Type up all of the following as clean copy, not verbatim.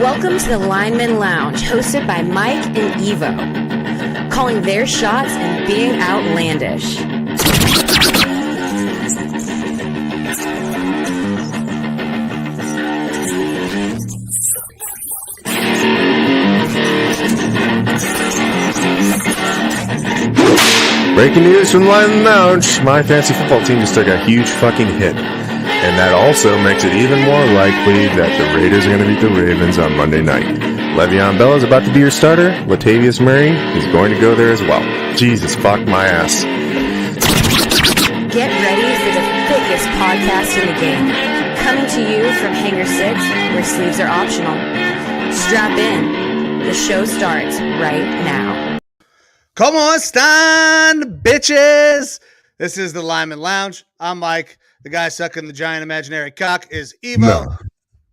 Welcome to the Lineman Lounge, hosted by Mike and Evo, calling their shots and being outlandish. Breaking news from Lineman Lounge. My fantasy football team just took a huge fucking hit. And that also makes it even more likely that the Raiders are going to beat the Ravens on Monday night. Le'Veon Bell is about to be your starter. Latavius Murray is going to go there as well. Jesus, fuck my ass. Get ready for the thickest podcast in the game. Coming to you from Hangar 6, where sleeves are optional. Strap in. The show starts right now. Come on, Stan, bitches. This is the Lineman Lounge. I'm Mike. The guy sucking the giant imaginary cock is Evo.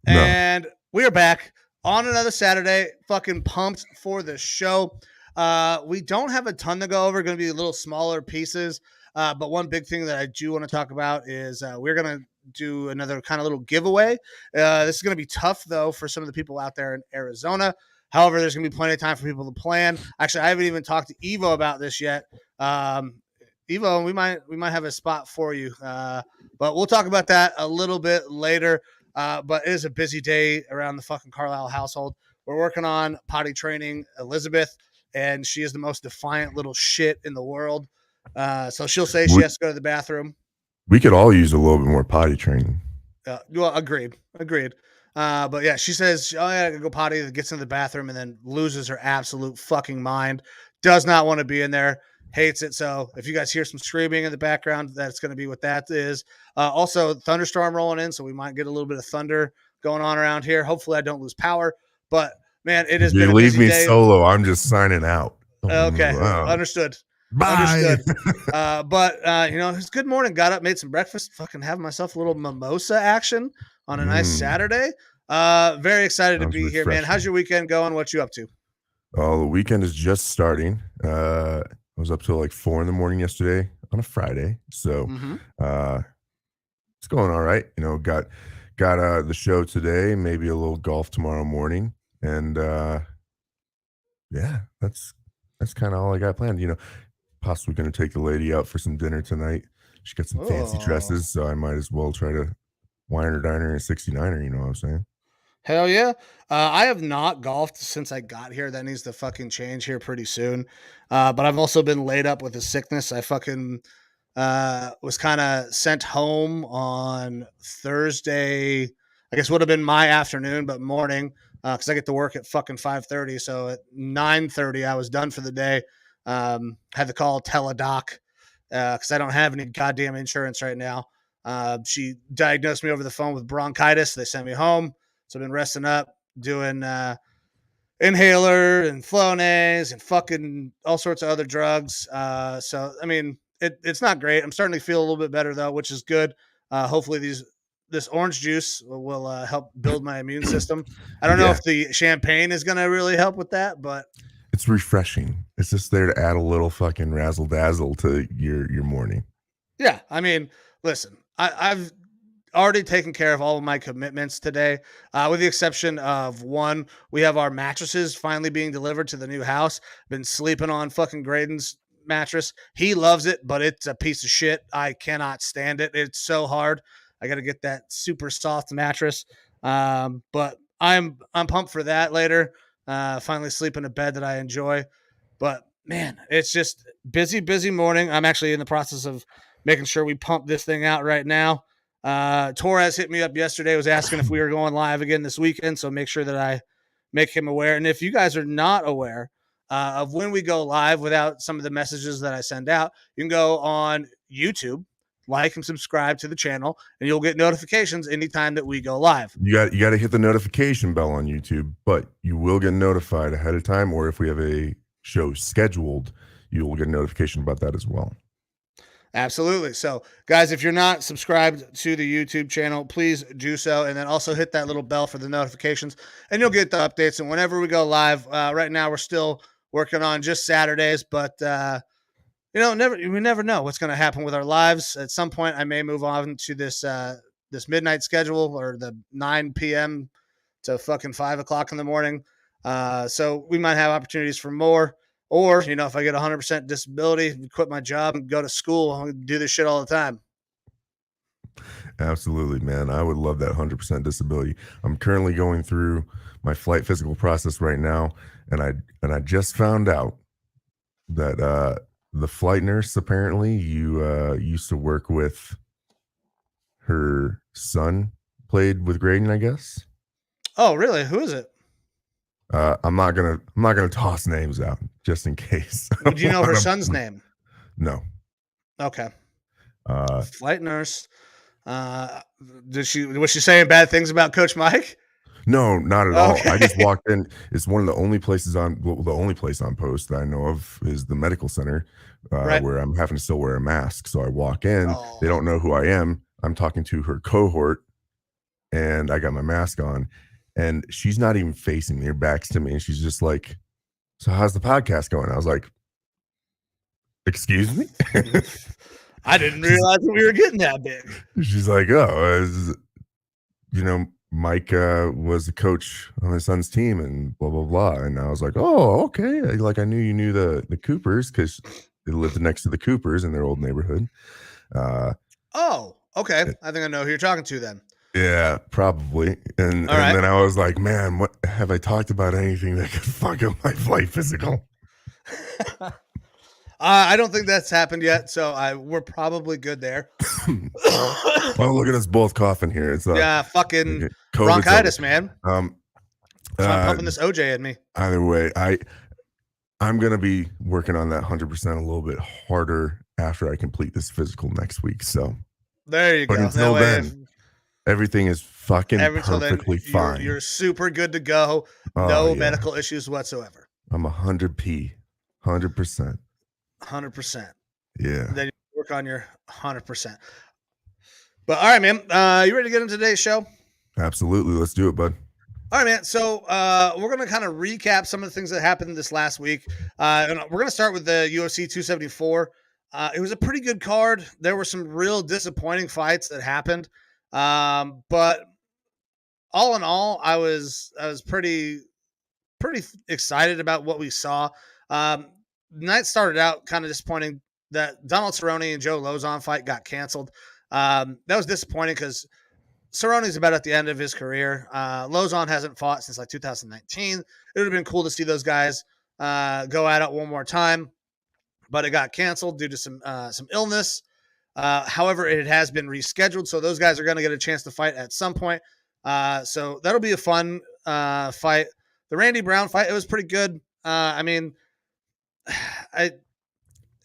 And we are back on another Saturday. Fucking pumped for the show. We don't have a ton to go over. Going to be little smaller pieces. But one big thing that I do want to talk about is we're going to do another kind of little giveaway. This is going to be tough, though, for some of the people out there in Arizona. However, there's going to be plenty of time for people to plan. Actually, I haven't even talked to Evo about this yet. Evo, we might have a spot for you. But we'll talk about that a little bit later. But it is a busy day around the fucking Carlisle household. We're working on potty training Elizabeth, and she is the most defiant little shit in the world. So she'll say she has to go to the bathroom. We could all use a little bit more potty training. Well, agreed. But yeah, she says, oh, yeah, I gotta go potty, gets into the bathroom, and then loses her absolute fucking mind. Does not want to be in there. Hates it. So if you guys hear some screaming in the background, that's going to be what that is. Also, Thunderstorm rolling in, so we might get a little bit of thunder going on around here. Hopefully, I don't lose power. But, man, it has been a busy day. You leave me solo. I'm just signing out. Okay. Wow. Understood. Bye. But it's good morning. Got up, made some breakfast, fucking having myself a little mimosa action on a nice Saturday. Very excited to be here, man. How's your weekend going? What you up to? Oh, the weekend is just starting. I was up till like 4 a.m. yesterday on a Friday. So it's going all right. Got the show today, maybe a little golf tomorrow morning. And yeah, that's kind of all I got planned. Possibly going to take the lady out for some dinner tonight. She got some fancy dresses, so I might as well try to wine her, dine her, and 69er, you know what I'm saying? Hell yeah. I have not golfed since I got here. That needs to fucking change here pretty soon. But I've also been laid up with a sickness. I fucking was kind of sent home on Thursday. I guess would have been my afternoon, but morning, because I get to work at fucking 5:30. So at 9:30, I was done for the day. Had to call Teladoc because I don't have any goddamn insurance right now. She diagnosed me over the phone with bronchitis. They sent me home. So I've been resting up, doing inhaler and Flonase and fucking all sorts of other drugs. So, I mean, it's not great. I'm starting to feel a little bit better, though, which is good. Hopefully this orange juice will help build my immune system. I don't know if the champagne is going to really help with that, but it's refreshing. It's just there to add a little fucking razzle dazzle to your morning. Yeah. I mean, listen, I've already taken care of all of my commitments today, with the exception of one. We have our mattresses finally being delivered to the new house. Been sleeping on fucking Graydon's mattress. He loves it, but it's a piece of shit. I cannot stand it. It's so hard. I got to get that super soft mattress. But I'm pumped for that later. Finally sleep in a bed that I enjoy. But man, it's just busy morning. I'm actually in the process of making sure we pump this thing out right now. Torres hit me up yesterday, was asking if we were going live again this weekend. So make sure that I make him aware. And if you guys are not aware of when we go live without some of the messages that I send out, you can go on YouTube, like and subscribe to the channel, and you'll get notifications anytime that we go live. You got to hit the notification bell on YouTube, but you will get notified ahead of time. Or if we have a show scheduled, you will get a notification about that as well. Absolutely. So, guys, if you're not subscribed to the YouTube channel, please do so. And then also hit that little bell for the notifications, and you'll get the updates. And whenever we go live, right now we're still working on just Saturdays, but we never know what's going to happen with our lives. At some point, I may move on to this midnight schedule or the 9 p.m. to fucking 5 o'clock in the morning. So we might have opportunities for more. Or, if I get 100% disability, quit my job and go to school, I'm going to do this shit all the time. Absolutely, man. I would love that 100% disability. I'm currently going through my flight physical process right now, and I just found out that the flight nurse, apparently you used to work with her son, played with Graydon, I guess. Oh, really? Who is it? I'm not gonna toss names out just in case. Do you know her son's name? No. Okay. Flight nurse. Was she saying bad things about Coach Mike? No, not at all. I just walked in. It's one of the only places the only place on post that I know of is the medical center, Right. where I'm having to still wear a mask. So I walk in. Oh. They don't know who I am. I'm talking to her cohort, and I got my mask on, and she's not even facing me. Her back's to me, and she's just like, "So how's the podcast going?" I was like, "Excuse me." I didn't realize that we were getting that big. She's like, "Oh, Mike was a coach on his son's team and blah, blah, blah." And I was like, "Oh, okay." Like, I knew you knew the Coopers because they lived next to the Coopers in their old neighborhood. Oh, okay. I think I know who you're talking to then. Yeah, probably. And then I was like, man, what have I talked about anything that could fuck up my flight physical? I don't think that's happened yet, so we're probably good there. Well, look at us both coughing here. It's fucking bronchitis, man. I'm pumping this OJ in me. Either way, I'm gonna be working on that 100% a little bit harder after I complete this physical next week. So there you go. Until then, everything is fucking perfectly fine. You're super good to go. No medical issues whatsoever. I'm 100%. 100%. Yeah. Then you work on your 100%. But all right, man. You ready to get into today's show? Absolutely. Let's do it, bud. All right, man. So we're going to kind of recap some of the things that happened this last week. And we're going to start with the UFC 274. It was a pretty good card. There were some real disappointing fights that happened. But all in all, I was pretty excited about what we saw. The night started out kind of disappointing that Donald Cerrone and Joe Lozon fight got canceled. That was disappointing because Cerrone's about at the end of his career. Lozon hasn't fought since like 2019. It would have been cool to see those guys go at it one more time, but it got canceled due to some illness. However, it has been rescheduled, so those guys are going to get a chance to fight at some point. So that'll be a fun fight. The Randy Brown fight, it was pretty good.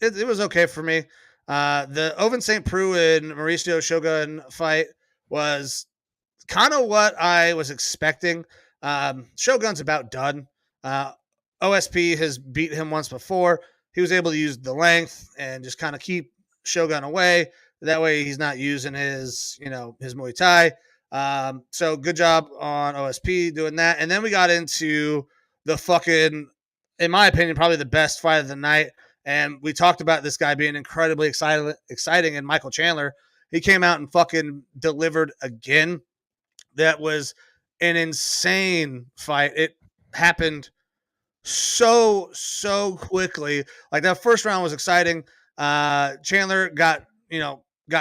It was okay for me. The Ovince St. Preux and Mauricio Shogun fight was kind of what I was expecting. Shogun's about done. OSP has beat him once before. He was able to use the length and just kind of keep Shogun away. That way he's not using his Muay Thai. So good job on OSP doing that. And then we got into the fucking, in my opinion, probably the best fight of the night. And we talked about this guy being incredibly exciting, and Michael Chandler. He came out and fucking delivered again. That was an insane fight. It happened so quickly. Like, that first round was exciting. Chandler got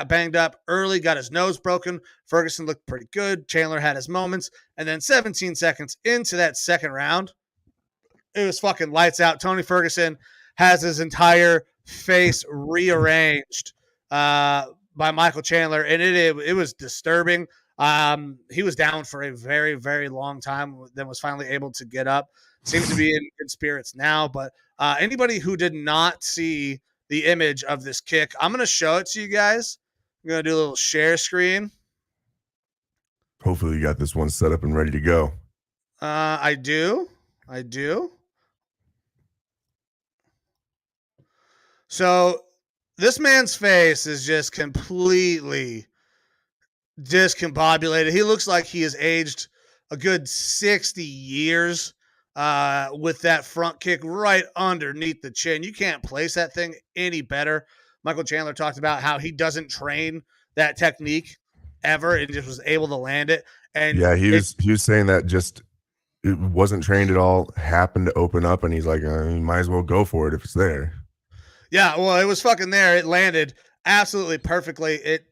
banged up early, got his nose broken. Ferguson looked pretty good. Chandler had his moments. And then 17 seconds into that second round, it was fucking lights out. Tony Ferguson has his entire face rearranged by Michael Chandler, and it was disturbing. He was down for a very, very long time, then was finally able to get up. Seems to be in good spirits now, but anybody who did not see the image of this kick, I'm going to show it to you guys. I'm going to do a little share screen. Hopefully you got this one set up and ready to go. I do. So this man's face is just completely discombobulated. He looks like he has aged a good 60 years with that front kick right underneath the chin. You can't place that thing any better. Michael Chandler talked about how he doesn't train that technique ever and just was able to land it. And yeah, he was saying that just it wasn't trained at all, happened to open up, and he's like, you might as well go for it if it's there. Yeah, well, it was fucking there. It landed absolutely perfectly. It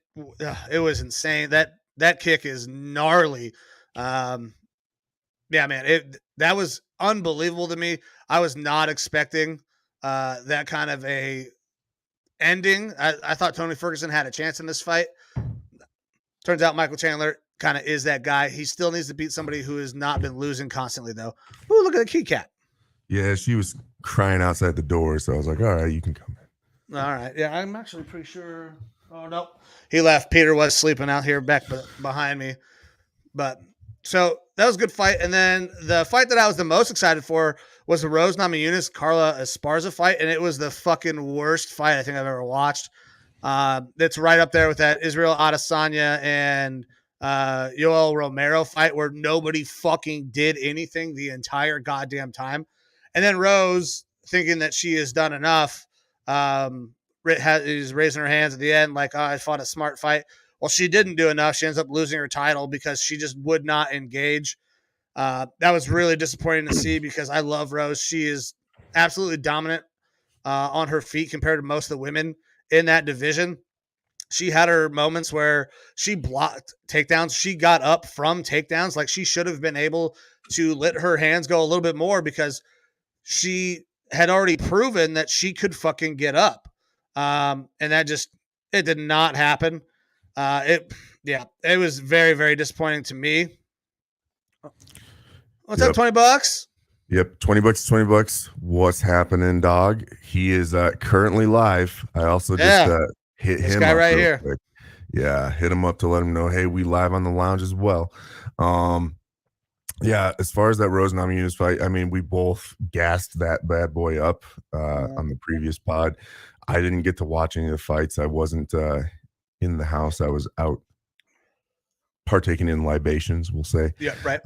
was insane. That kick is gnarly. Yeah, man, that was unbelievable to me. I was not expecting that kind of a ending. I thought Tony Ferguson had a chance in this fight. Turns out Michael Chandler kind of is that guy. He still needs to beat somebody who has not been losing constantly, though. Ooh, look at the key cat. Yeah, she was crying outside the door, so I was like, all right, you can come in. All right. Yeah, I'm actually pretty sure. Oh, no. He left. Peter was sleeping out here back behind me. But so that was a good fight. And then the fight that I was the most excited for was the Rose Namajunas Carla Esparza fight. And it was the fucking worst fight I think I've ever watched. It's right up there with that Israel Adesanya and Yoel Romero fight where nobody fucking did anything the entire goddamn time. And then Rose, thinking that she has done enough, is raising her hands at the end like, oh, I fought a smart fight. Well, she didn't do enough. She ends up losing her title because she just would not engage. That was really disappointing to see because I love Rose. She is absolutely dominant on her feet compared to most of the women in that division. She had her moments where she blocked takedowns. She got up from takedowns. Like she should have been able to let her hands go a little bit more because she had already proven that she could fucking get up. And that it did not happen. It was very, very disappointing to me. What's up, $20? Yep, $20. What's happening, dog? He is currently live. I also just hit this him guy up right real here. Quick. Yeah, hit him up to let him know, hey, we live on the lounge as well. Yeah, as far as that Rose Namajunas fight, I mean, we both gassed that bad boy up on the previous pod. I didn't get to watch any of the fights. I wasn't in the house. I was out partaking in libations, we'll say. Yeah, right.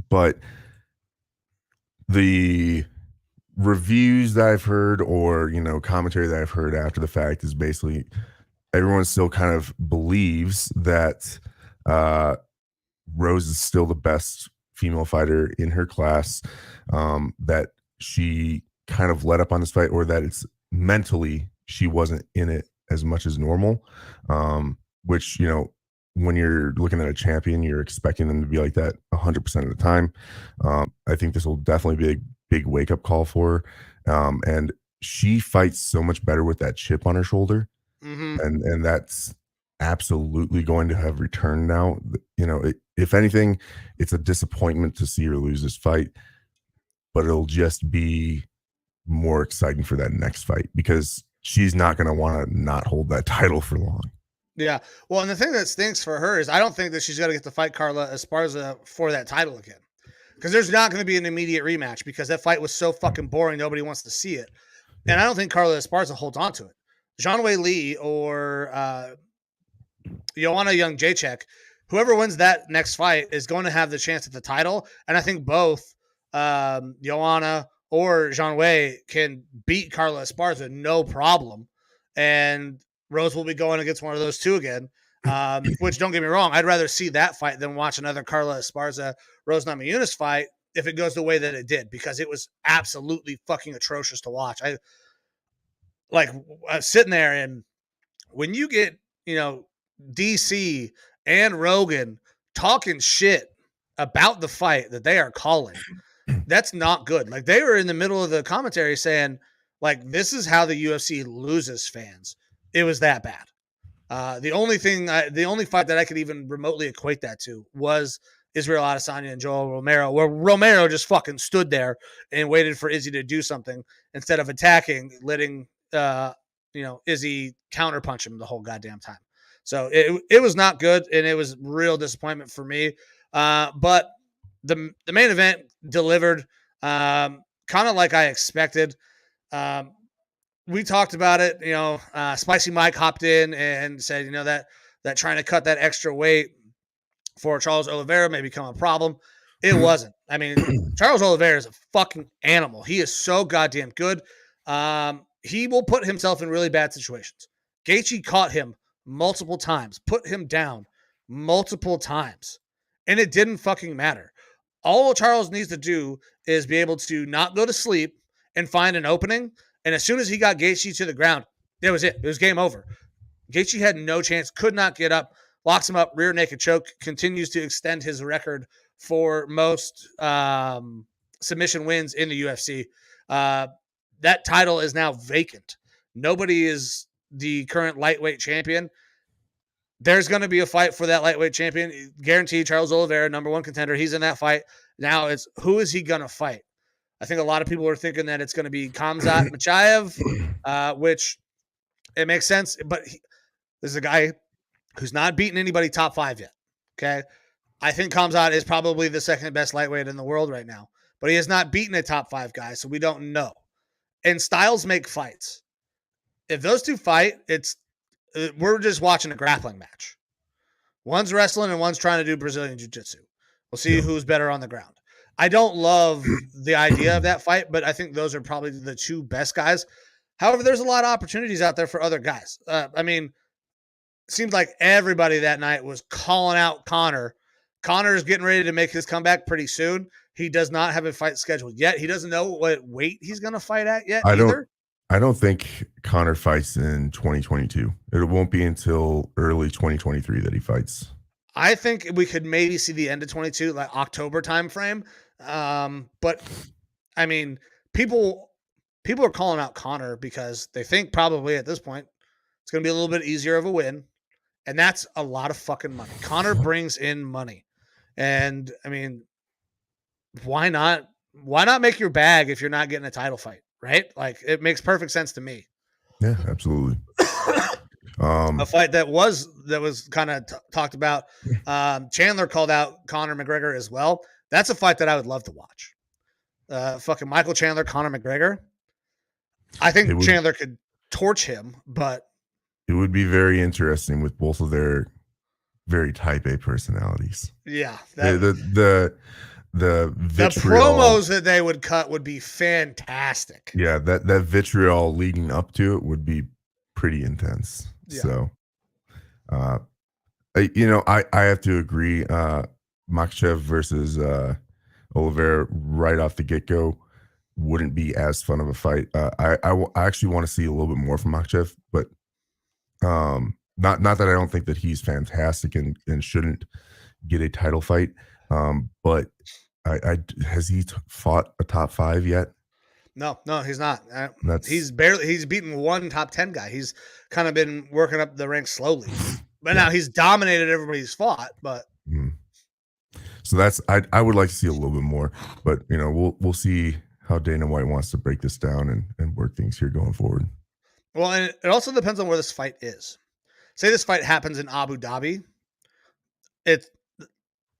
But the reviews that I've heard or, commentary that I've heard after the fact is basically everyone still kind of believes that Rose is still the best female fighter in her class, that she kind of let up on this fight or that it's mentally she wasn't in it as much as normal, which, when you're looking at a champion, you're expecting them to be like that 100% of the time. I think this will definitely be a big wake-up call for her. And she fights so much better with that chip on her shoulder. Mm-hmm. And that's absolutely going to have returned now. If anything, it's a disappointment to see her lose this fight, but it'll just be more exciting for that next fight because she's not going to want to not hold that title for long. Yeah. Well, and the thing that stinks for her is I don't think that she's going to get to fight Carla Esparza for that title again because there's not going to be an immediate rematch because that fight was so fucking boring. Nobody wants to see it. And I don't think Carla Esparza holds on to it. Zhang Li or Joanna Jędrzejczyk, whoever wins that next fight is going to have the chance at the title. And I think both Joanna or Zhang Wei can beat Carla Esparza no problem. And Rose will be going against one of those two again, which don't get me wrong. I'd rather see that fight than watch another Carla Esparza Rose Namajunas fight if it goes the way that it did, because it was absolutely fucking atrocious to watch. I was sitting there, and when you get, DC and Rogan talking shit about the fight that they are calling, that's not good. Like they were in the middle of the commentary saying, like, this is how the UFC loses fans. It was that bad. The only fight that I could even remotely equate that to was Israel Adesanya and Joel Romero, where Romero just fucking stood there and waited for Izzy to do something instead of attacking, letting Izzy counterpunch him the whole goddamn time. So it was not good, and it was real disappointment for me. But the main event delivered, kind of like I expected. We talked about it, Spicy Mike hopped in and said, that trying to cut that extra weight for Charles Oliveira may become a problem. It wasn't. I mean, Charles Oliveira is a fucking animal. He is so goddamn good. He will put himself in really bad situations. Gaethje caught him multiple times, put him down multiple times, and it didn't fucking matter. All Charles needs to do is be able to not go to sleep and find an opening. And as soon as he got Gaethje to the ground, that was it. It was game over. Gaethje had no chance, could not get up, locks him up, rear naked choke, continues to extend his record for most submission wins in the UFC. That title is now vacant. Nobody is the current lightweight champion. There's going to be a fight for that lightweight champion. Guaranteed. Charles Oliveira, number one contender. He's in that fight. Now it's who is he going to fight? I think a lot of people are thinking that it's going to be Khamzat Chimaev, which it makes sense. But this is a guy who's not beaten anybody top 5 yet. Okay. I think Khamzat is probably the second best lightweight in the world right now, but he has not beaten a top 5 guy. So we don't know. And styles make fights. If those two fight, we're just watching a grappling match. One's wrestling and one's trying to do Brazilian jiu-jitsu. We'll see who's better on the ground. I don't love the idea of that fight, but I think those are probably the two best guys. However, there's a lot of opportunities out there for other guys. It seems like everybody that night was calling out Conor. Conor is getting ready to make his comeback pretty soon. He does not have a fight scheduled yet. He doesn't know what weight he's going to fight at yet either. I don't think Conor fights in 2022. It won't be until early 2023 that he fights. I think we could maybe see the end of 22, like October timeframe. But I mean, people are calling out Conor because they think probably at this point it's going to be a little bit easier of a win, and that's a lot of fucking money. Conor brings in money, and I mean, why not? Why not make your bag if you're not getting a title fight? Right? Like it makes perfect sense to me. Yeah, absolutely. A fight that was kind of talked about. Chandler called out Conor McGregor as well. That's a fight that I would love to watch. Fucking Michael Chandler, Conor McGregor. I think Chandler could torch him, but it would be very interesting with both of their very type A personalities. Yeah, the vitriol, promos that they would cut would be fantastic. Yeah, that vitriol leading up to it would be pretty intense. Yeah. So, I have to agree. Makhachev versus Oliveira right off the get-go wouldn't be as fun of a fight. I actually want to see a little bit more from Makhachev, but not that I don't think that he's fantastic and shouldn't get a title fight. But has he fought a top 5 yet? No, he's not. He's beaten one top 10 guy. He's kind of been working up the ranks slowly, but now he's dominated everybody he's fought. But so that's I would like to see a little bit more, but we'll see how Dana White wants to break this down and work things here going forward. Well, and it also depends on where this fight is. Say this fight happens in Abu Dhabi,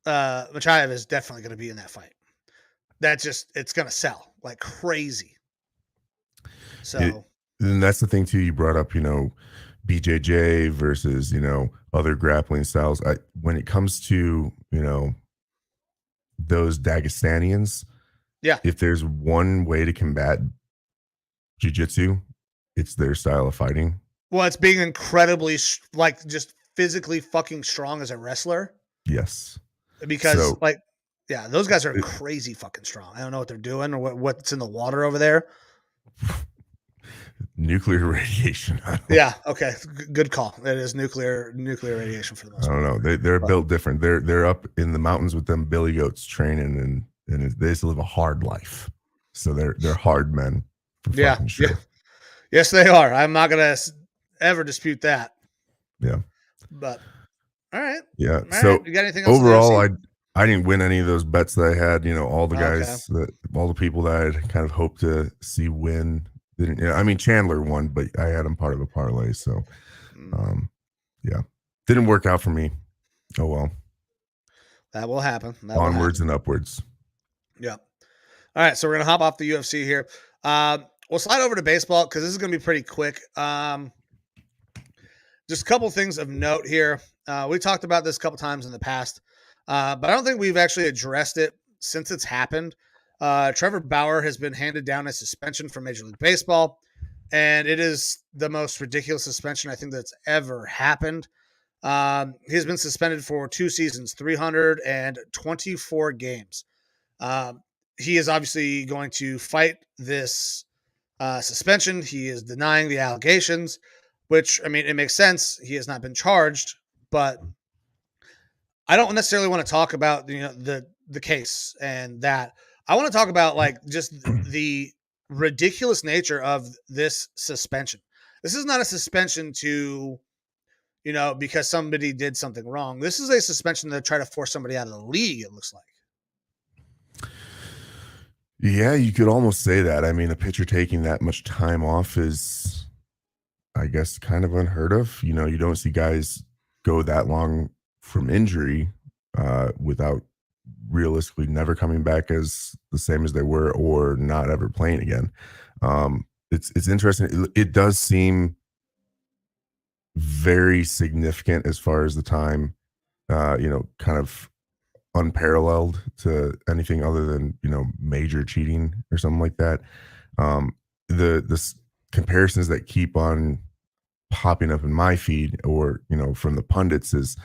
Machaev is definitely going to be in that fight. It's going to sell like crazy. So, and that's the thing too. You brought up, BJJ versus, other grappling styles. When it comes to, those Dagestanians, if there's one way to combat jiu-jitsu, it's their style of fighting. Well, it's being incredibly just physically fucking strong as a wrestler. Yes. Because those guys are crazy fucking strong. I don't know what they're doing or what's in the water over there. Nuclear radiation. Yeah. Okay. Good call. It is nuclear radiation for the most part. I don't know. They're built different. They're up in the mountains with them billy goats training and they just live a hard life. So they're hard men. Yeah. Yes, they are. I'm not going to ever dispute that. Yeah. But all right. Yeah. All so right. You got anything else overall, I didn't win any of those bets that I had. All the guys, all the people that I'd kind of hoped to see win didn't. I mean, Chandler won, but I had him part of a parlay. So, didn't work out for me. Oh well. That will happen. Onwards and upwards. Yeah. All right. So we're gonna hop off the UFC here. We'll slide over to baseball because this is gonna be pretty quick. Just a couple things of note here. We talked about this a couple times in the past, but I don't think we've actually addressed it since it's happened. Trevor Bauer has been handed down a suspension from Major League Baseball, and it is the most ridiculous suspension I think that's ever happened. He's been suspended for 2 seasons, 324 games. He is obviously going to fight this suspension. He is denying the allegations, which, I mean, it makes sense. He has not been charged, but I don't necessarily want to talk about the case and that. I want to talk about like just the ridiculous nature of this suspension. This is not a suspension to, because somebody did something wrong. This is a suspension to try to force somebody out of the league, it looks like. Yeah, you could almost say that. I mean, a pitcher taking that much time off is, I guess, kind of unheard of. You don't see guys go that long from injury without realistically never coming back as the same as they were or not ever playing again. It's interesting. It does seem very significant as far as the time, kind of unparalleled to anything other than, major cheating or something like that. The comparisons that keep on popping up in my feed or, from the pundits is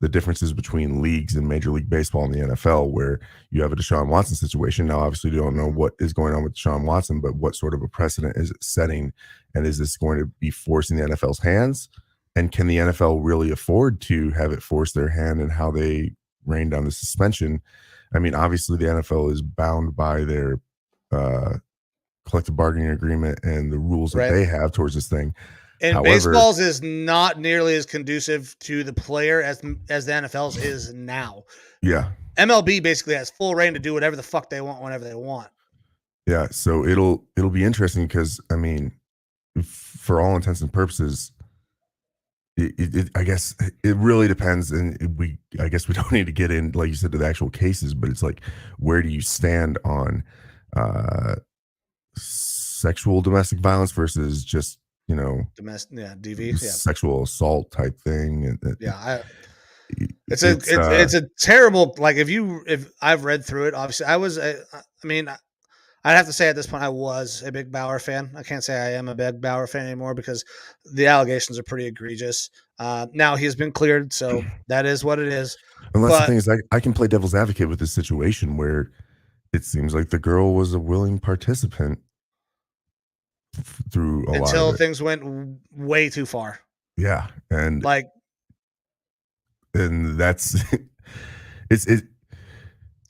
the differences between leagues in Major League Baseball and the NFL, where you have a Deshaun Watson situation. Now, obviously, you don't know what is going on with Deshaun Watson, but what sort of a precedent is it setting? And is this going to be forcing the NFL's hands? And can the NFL really afford to have it force their hand in how they rain down the suspension? I mean, obviously, the NFL is bound by their collective bargaining agreement and the rules that they have towards this thing. And however, baseball's is not nearly as conducive to the player as the NFL's is now. Yeah. MLB basically has full reign to do whatever the fuck they want whenever they want. Yeah. So it'll be interesting because, I mean, for all intents and purposes, I guess it really depends. And I guess we don't need to get in, like you said, to the actual cases, but it's like, where do you stand on sexual domestic violence versus just, domestic, DV, sexual assault type thing. It's a terrible, like, if I've read through it, obviously I'd have to say at this point I was a big Bauer fan. I can't say I am a big Bauer fan anymore because the allegations are pretty egregious. Now he has been cleared, so that is what it is. Unless the thing is, I can play devil's advocate with this situation where it seems like the girl was a willing participant through a lot until of it. Things went way too far. Yeah, and that's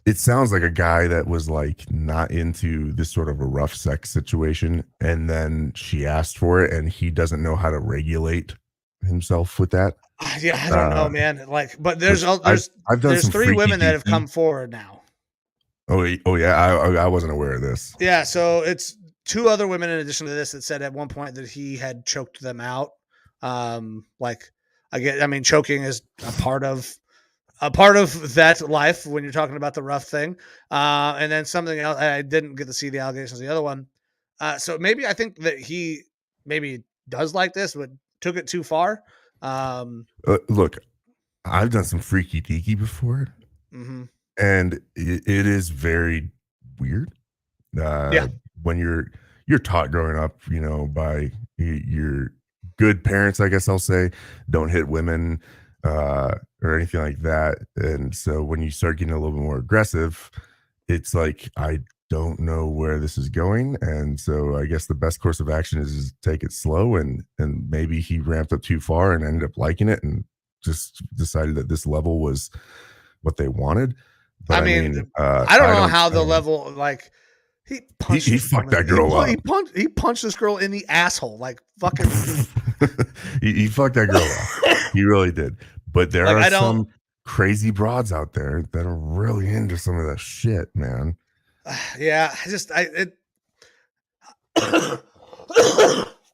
it sounds like a guy that was like not into this sort of a rough sex situation, and then she asked for it, and he doesn't know how to regulate himself with that. Yeah, I don't know, man. Like, but there's I've done some 3 women that have come forward now. Oh yeah, I wasn't aware of this. Yeah, so it's 2 other women in addition to this that said at one point that he had choked them out. Choking is a part of that life when you're talking about the rough thing. And then something else, I didn't get to see the allegations of the other one. So maybe I think that he maybe does like this, but took it too far. Look, I've done some freaky deaky before. Mm-hmm. And it is very weird. When you're taught growing up, by your good parents, I guess I'll say, don't hit women or anything like that. And so when you start getting a little bit more aggressive, it's like, I don't know where this is going. And so I guess the best course of action is take it slow. And maybe he ramped up too far and ended up liking it and just decided that this level was what they wanted. But I don't know how the level, like, he punched. He fucked that girl up. He punched this girl in the asshole, like fucking. he fucked that girl up. He really did. But there are some crazy broads out there that are really into some of that shit, man. Yeah,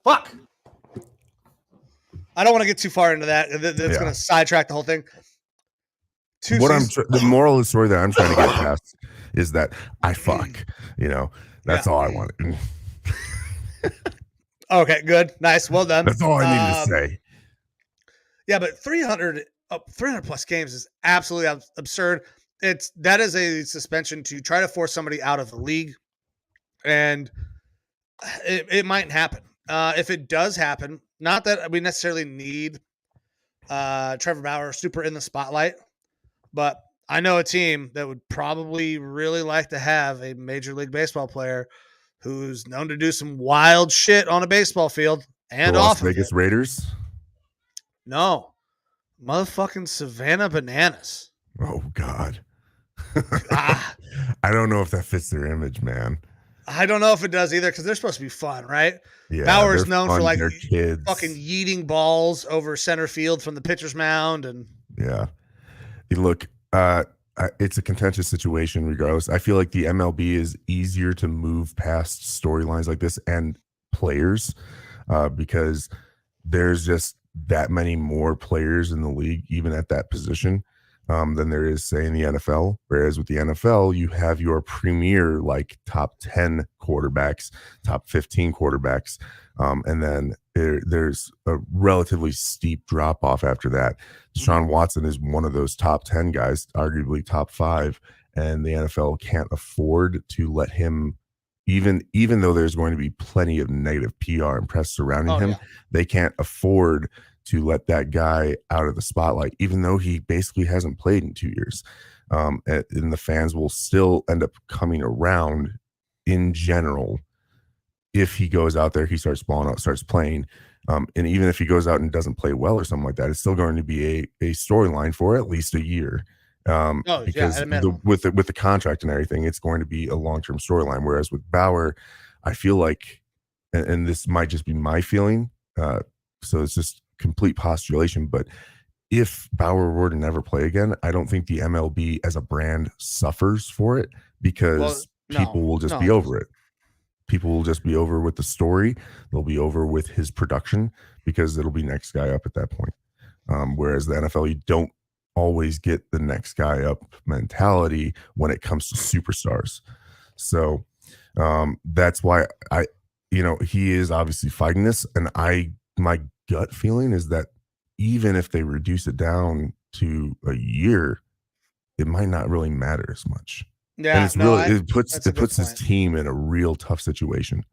fuck. I don't want to get too far into that. That's going to sidetrack the whole thing. The moral of the story that I'm trying to get past is that I fuck, that's all I wanted. Okay, good. Nice. Well done. That's all I needed to say. Yeah, but 300 plus games is absolutely absurd. That is a suspension to try to force somebody out of the league. And it might happen. If it does happen, not that we necessarily need Trevor Bauer super in the spotlight, but I know a team that would probably really like to have a Major League Baseball player who's known to do some wild shit on a baseball field The and Las off of Vegas it. Raiders. No, motherfucking Savannah Bananas. Oh God. Ah, I don't know if that fits their image, man. I don't know if it does either because they're supposed to be fun, right? Yeah, Bauer's they're known for fun. like They're fucking kids. yeeting balls over center field from the pitcher's mound, and Yeah. Look, it's a contentious situation regardless. I feel like the MLB is easier to move past storylines like this and players because there's just that many more players in the league, even at that position, than there is, say, in the NFL. Whereas with the NFL, you have your premier, like top 10 quarterbacks, top 15 quarterbacks. And then there's a relatively steep drop off after that. Deshaun Watson is one of those top 10 guys, arguably top 5. And the NFL can't afford to let him, even though there's going to be plenty of negative PR and press surrounding him, they can't afford to let that guy out of the spotlight, even though he basically hasn't played in 2 years. And the fans will still end up coming around in general. If he goes out there, he starts balling out, starts playing. And even if he goes out and doesn't play well or something like that, it's still going to be a storyline for at least a year. Because with the contract and everything, it's going to be a long-term storyline. Whereas with Bauer, I feel like, and this might just be my feeling, so it's just complete postulation, but if Bauer were to never play again, I don't think the MLB as a brand suffers for it because people will just be over it. People will just be over with the story. They'll be over with his production because it'll be next guy up at that point. Whereas the NFL, you don't always get the next guy up mentality when it comes to superstars. So that's why he is obviously fighting this. And my gut feeling is that even if they reduce it down to a year, it might not really matter as much. Yeah, and it puts his team in a real tough situation.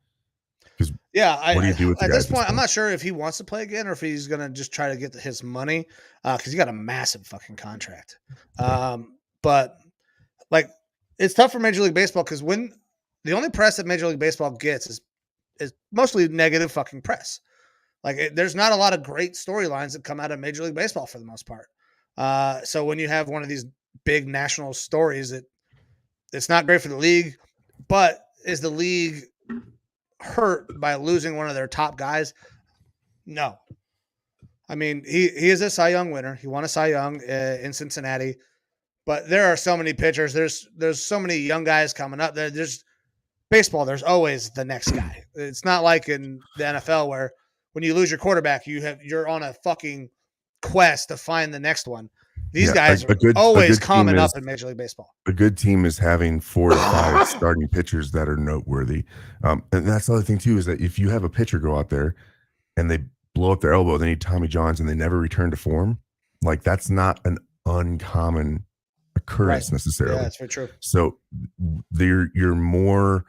Because what do you do with the guy at this point? I'm not sure if he wants to play again or if he's gonna just try to get his money because he got a massive fucking contract. But like, it's tough for Major League Baseball because when the only press that Major League Baseball gets is mostly negative fucking press. Like, there's not a lot of great storylines that come out of Major League Baseball for the most part. So when you have one of these big national stories, it's not great for the league. But is the league hurt by losing one of their top guys? No. I mean, he is a Cy Young winner. He won a Cy Young in Cincinnati. But there are so many pitchers. There's so many young guys coming up. There's baseball. There's always the next guy. It's not like in the NFL where when you lose your quarterback, you're on a fucking quest to find the next one. These guys are always coming up in Major League Baseball. A good team is having 4 to 5 starting pitchers that are noteworthy. And that's the other thing too, is that if you have a pitcher go out there and they blow up their elbow, they need Tommy Johns and they never return to form, like that's not an uncommon occurrence necessarily. Yeah, that's very true. So you're more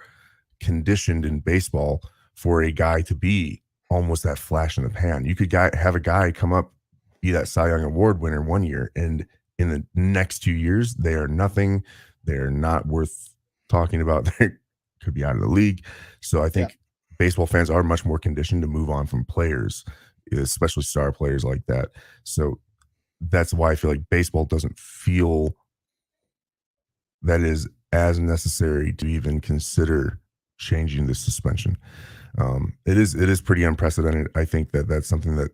conditioned in baseball for a guy to be almost that flash in the pan. You could have a guy come up, be that Cy Young Award winner one year, and in the next 2 years, they are nothing. They're not worth talking about. They could be out of the league. So I think baseball fans are much more conditioned to move on from players, especially star players like that. So that's why I feel like baseball doesn't feel that is as necessary to even consider changing the suspension. It is pretty unprecedented. I think that's something that,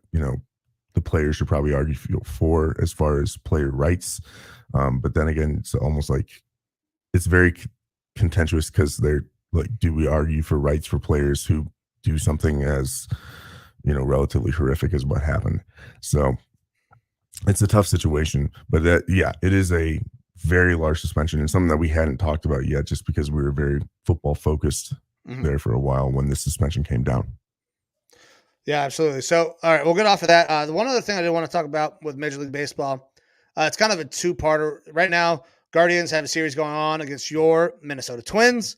the players should probably argue for as far as player rights. But then again, it's almost like it's very contentious because they're like, do we argue for rights for players who do something as, relatively horrific as what happened? So it's a tough situation, but it is a very large suspension and something that we hadn't talked about yet, just because we were very football focused there for a while when this suspension came down. Yeah, absolutely. So, all right, we'll get off of that. The one other thing I did want to talk about with Major League Baseball, it's kind of a two-parter. Right now, Guardians have a series going on against your Minnesota Twins.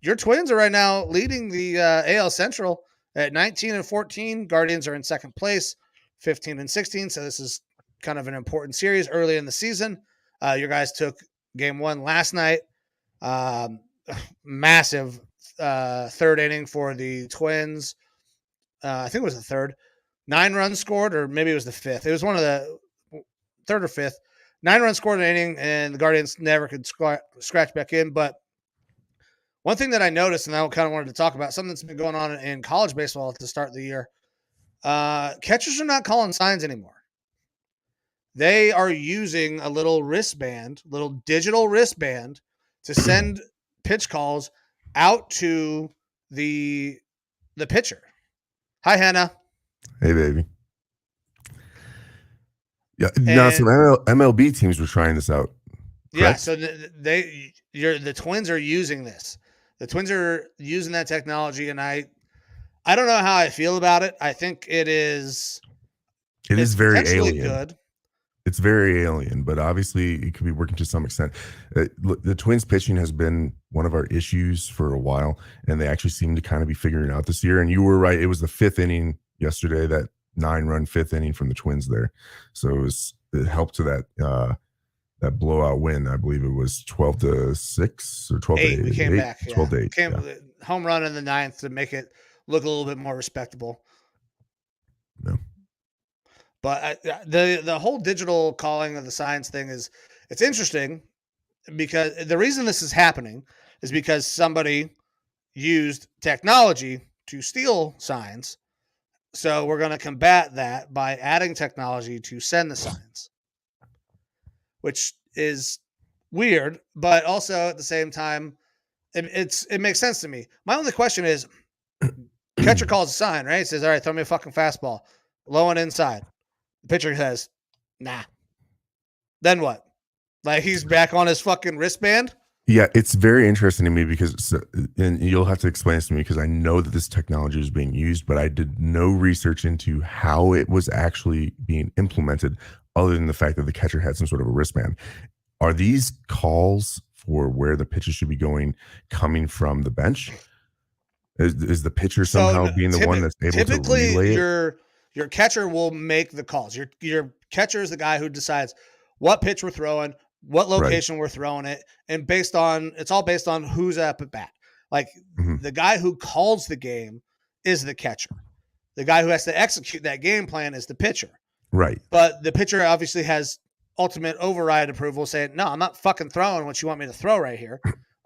Your Twins are right now leading the AL Central at 19-14. Guardians are in second place, 15 and 16. So this is kind of an important series early in the season. Your guys took game 1 last night. Massive third inning for the Twins. I think it was the third. 9 runs scored, or maybe it was the fifth. It was one of the third or fifth. 9 runs scored in an inning, and the Guardians never could scratch back in. But one thing that I noticed, and I kind of wanted to talk about, something that's been going on in college baseball at the start of the year, catchers are not calling signs anymore. They are using a little digital wristband to send pitch calls out to the pitcher. Hi, Hannah. Hey, baby. Yeah, now some MLB teams were trying this out. Correct? Yeah, so the Twins are using this. The Twins are using that technology, and I don't know how I feel about it. I think it is very alien. Good. It's very alien, but obviously it could be working to some extent. The Twins pitching has been one of our issues for a while, and they actually seem to kind of be figuring it out this year. And you were right. It was the 5th inning yesterday, that 9-run 5th inning from the Twins there. So it helped to that blowout win. I believe it was 12-6 or 12-8. We came back. 12-8. Home run in the 9th to make it look a little bit more respectable. No. But the whole digital calling of the signs thing it's interesting, because the reason this is happening is because somebody used technology to steal signs. So we're going to combat that by adding technology to send the signs, which is weird, but also at the same time, it makes sense to me. My only question is, catcher calls a sign, right? He says, all right, throw me a fucking fastball, low and inside. The pitcher says, nah. Then what? Like, he's back on his fucking wristband? Yeah, it's very interesting to me because, and you'll have to explain this to me, because I know that this technology is being used, but I did no research into how it was actually being implemented, other than the fact that the catcher had some sort of a wristband. Are these calls for where the pitches should be going coming from the bench? Is the pitcher somehow being the one that's able to relay it? Your catcher will make the calls. Your catcher is the guy who decides what pitch we're throwing, what location we're throwing it, and it's all based on who's up at bat. Like, the guy who calls the game is the catcher. The guy who has to execute that game plan is the pitcher. Right. But the pitcher obviously has ultimate override approval, saying, no, I'm not fucking throwing what you want me to throw right here.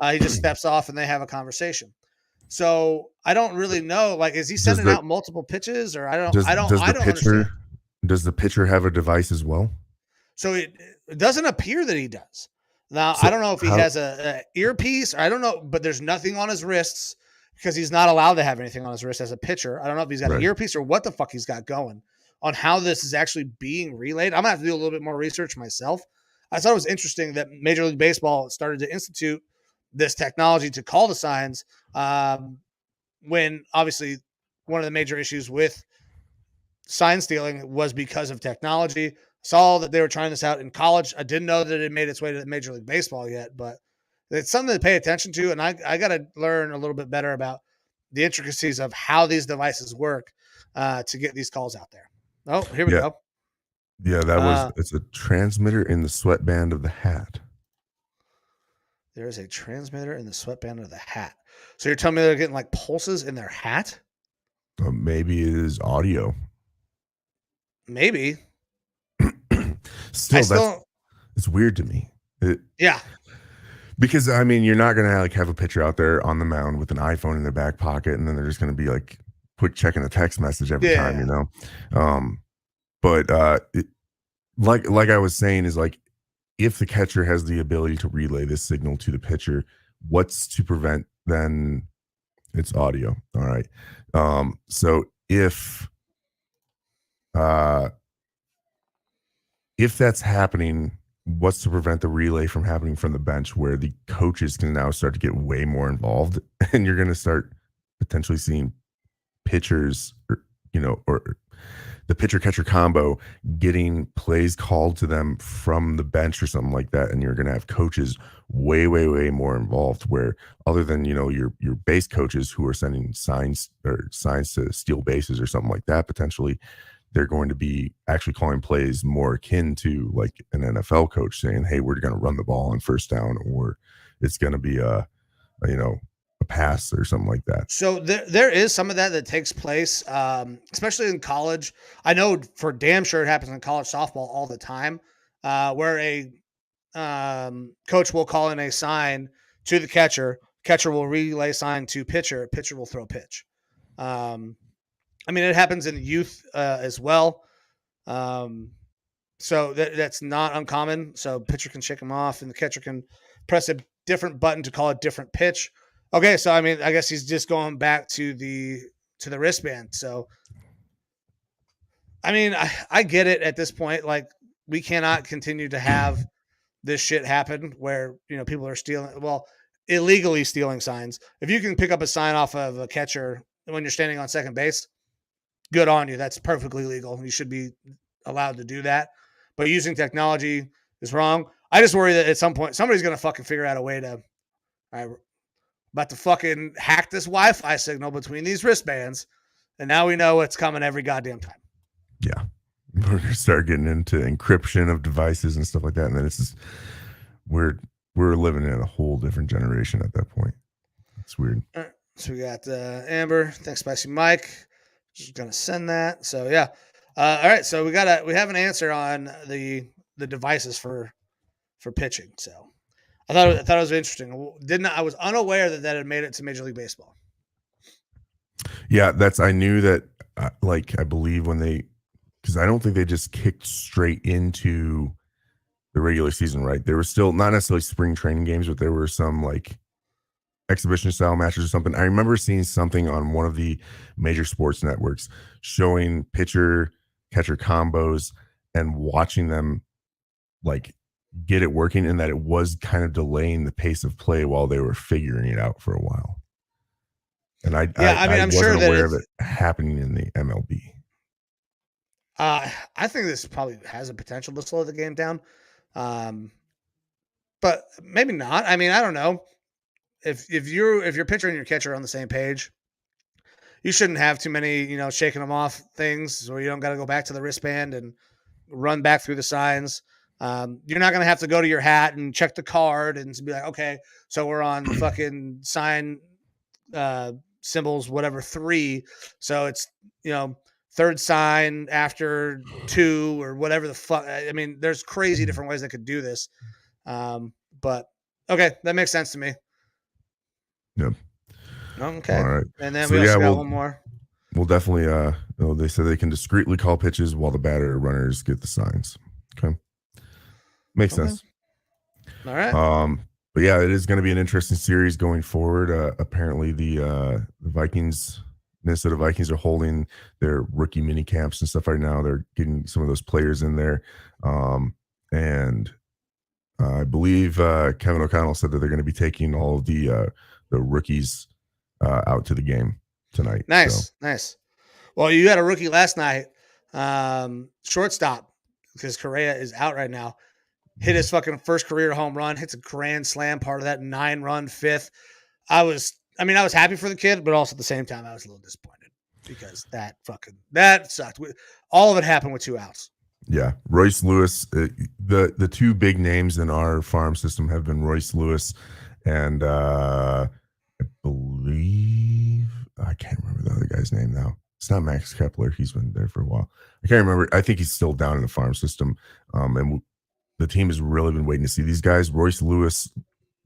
He just steps off and they have a conversation. So I don't really know. Like, is he sending out multiple pitches, or I don't understand. Does the pitcher have a device as well? So it doesn't appear that he does. Now, I don't know if he has a earpiece, or I don't know, but there's nothing on his wrists, because he's not allowed to have anything on his wrist as a pitcher. I don't know if he's got an earpiece or what the fuck he's got going on how this is actually being relayed. I'm gonna have to do a little bit more research myself. I thought it was interesting that Major League Baseball started to institute this technology to call the signs, when obviously one of the major issues with sign stealing was because of technology. Saw that they were trying this out in college. I didn't know that it made its way to Major League Baseball yet, but it's something to pay attention to. And I got to learn a little bit better about the intricacies of how these devices work to get these calls out there. Oh, here we go. Yeah, it's a transmitter in the sweatband of the hat. There is a transmitter in the sweatband of the hat. So you're telling me they're getting like pulses in their hat? Maybe it is audio. Maybe. It's weird to me. Yeah. Because, I mean, you're not going to have a pitcher out there on the mound with an iPhone in their back pocket, and then they're just going to be like quick checking a text message every time, you know? But like I was saying, is like, if the catcher has the ability to relay this signal to the pitcher, what's to prevent then it's audio? All right. So if that's happening, what's to prevent the relay from happening from the bench, where the coaches can now start to get way more involved, and you're going to start potentially seeing pitchers, or the pitcher-catcher combo getting plays called to them from the bench or something like that, and you're going to have coaches way, way, way more involved, where other than, your base coaches who are sending signs to steal bases or something like that, potentially, they're going to be actually calling plays more akin to like an NFL coach saying, hey, we're going to run the ball on first down, or it's going to be a pass or something like that. So there is some of that takes place, especially in college. I know for damn sure it happens in college softball all the time, where a coach will call in a sign to the catcher. Catcher will relay sign to pitcher. Pitcher will throw pitch. I mean, it happens in youth as well. So that's not uncommon. So pitcher can shake him off, and the catcher can press a different button to call a different pitch. Okay, so I mean, I guess he's just going back to the wristband. So, I mean, I get it at this point. Like, we cannot continue to have this shit happen where people are illegally stealing signs. If you can pick up a sign off of a catcher when you're standing on second base, good on you. That's perfectly legal. You should be allowed to do that. But using technology is wrong. I just worry that at some point somebody's gonna fucking figure out a way to. About to fucking hack this Wi-Fi signal between these wristbands, and now we know what's coming every goddamn time. Yeah, we're gonna start getting into encryption of devices and stuff like that, and then we're living in a whole different generation at that point. It's weird. All right, so we got Amber. Thanks, Spicy Mike. Just gonna send that. So yeah. All right, so we have an answer on the devices for pitching. So. I thought it was interesting. I was unaware that had made it to Major League Baseball. Yeah, I knew that. I believe because I don't think they just kicked straight into the regular season, right? There were still not necessarily spring training games, but there were some like exhibition style matches or something. I remember seeing something on one of the major sports networks showing pitcher catcher combos and watching them like get it working, and that it was kind of delaying the pace of play while they were figuring it out for a while. And I wasn't sure aware of it happening in the MLB. I think this probably has a potential to slow the game down, but maybe not. I mean, I don't know if your pitcher and your catcher are on the same page, you shouldn't have too many shaking them off things, or you don't got to go back to the wristband and run back through the signs. You're not going to have to go to your hat and check the card and be like, okay, so we're on fucking sign symbols, whatever, 3. So it's, third sign after 2 or whatever the fuck. I mean, there's crazy different ways they could do this. But okay, that makes sense to me. Yep. Okay. All right. And then we also got one more. We'll definitely, they said they can discreetly call pitches while the batter or runners get the signs. Okay. Makes sense. All right. But yeah, it is going to be an interesting series going forward. Apparently the Minnesota Vikings are holding their rookie mini camps and stuff right now. They're getting some of those players in there. And I believe Kevin O'Connell said that they're going to be taking all of the rookies out to the game tonight. Nice. Well, you had a rookie last night, shortstop, because Correa is out right now. Hit his fucking first career home run, hits a grand slam, part of that 9-run fifth. I was happy for the kid, but also at the same time, I was a little disappointed because that sucked. All of it happened with 2 outs. Yeah. Royce Lewis, the 2 big names in our farm system have been Royce Lewis and I believe, I can't remember the other guy's name now. It's not Max Kepler. He's been there for a while. I can't remember. I think he's still down in the farm system. And the team has really been waiting to see these guys. Royce Lewis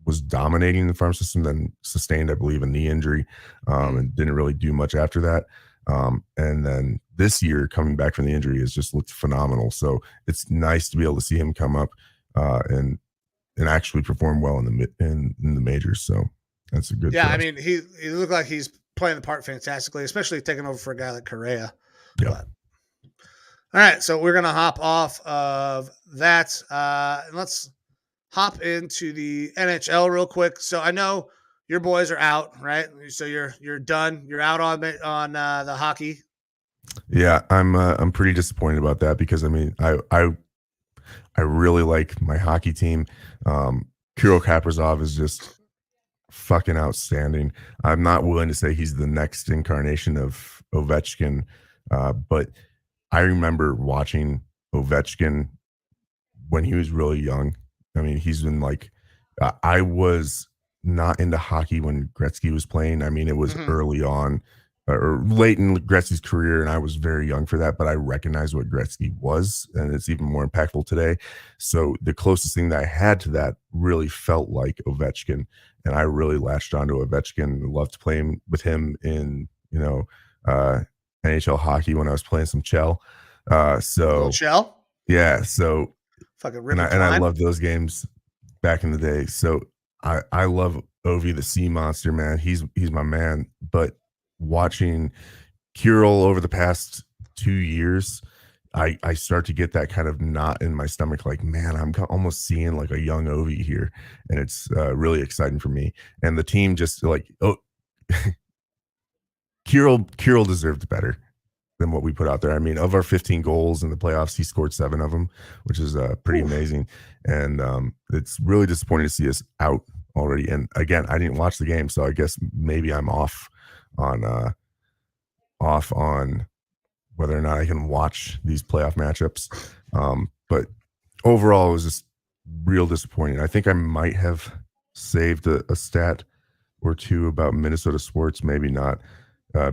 was dominating the farm system, then sustained, I believe, a knee injury, and didn't really do much after that. And then this year, coming back from the injury, has just looked phenomenal. So it's nice to be able to see him come up and actually perform well in the majors. So that's a good. Yeah, I mean, he looked like he's playing the part fantastically, especially taking over for a guy like Correa. Yeah. All right, so we're gonna hop off of that. And let's hop into the NHL real quick. So I know your boys are out, right? So you're done. You're out on the hockey. Yeah, I'm pretty disappointed about that because I mean I really like my hockey team. Kirill Kaprizov is just fucking outstanding. I'm not willing to say he's the next incarnation of Ovechkin, but I remember watching Ovechkin when he was really young. I mean, he's been like, I was not into hockey when Gretzky was playing. I mean, it was early on or late in Gretzky's career, and I was very young for that, but I recognize what Gretzky was, and it's even more impactful today. So the closest thing that I had to that really felt like Ovechkin, and I really latched onto Ovechkin. Loved playing with him in, NHL hockey when I was playing some Chell. Little Chell? Yeah, so fucking and I love those games back in the day. So I love Ovi, the sea monster, man. He's my man. But watching Kirill over the past 2 years, I start to get that kind of knot in my stomach. Like, man, I'm almost seeing like a young Ovi here, and it's really exciting for me. And the team just like, Kirill deserved better than what we put out there. I mean, of our 15 goals in the playoffs, he scored 7 of them, which is pretty amazing. And it's really disappointing to see us out already. And again, I didn't watch the game, so I guess maybe I'm off on whether or not I can watch these playoff matchups. But overall, it was just real disappointing. I think I might have saved a stat or two about Minnesota sports, maybe not.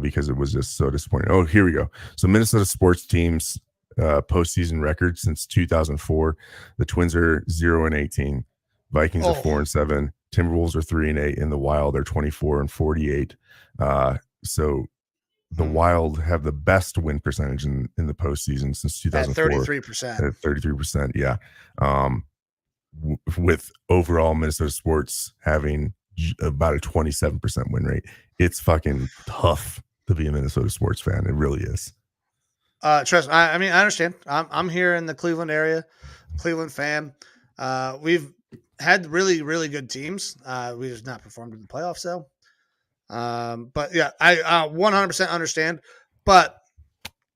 Because it was just so disappointing. Oh, here we go. So Minnesota sports teams postseason record since 2004. The Twins are 0-18. Vikings are 4-7. Timberwolves are 3-8. And the Wild are 24-48. So the Wild have the best win percentage in the postseason since 2004. At 33%. At 33%, yeah. With overall Minnesota sports having about a 27% win rate. It's fucking tough to be a Minnesota sports fan. It really is. Trust. I mean, I understand. I'm here in the Cleveland area, Cleveland fan. We've had really, really good teams. We just not performed in the playoffs, though. But yeah, I 100% understand. But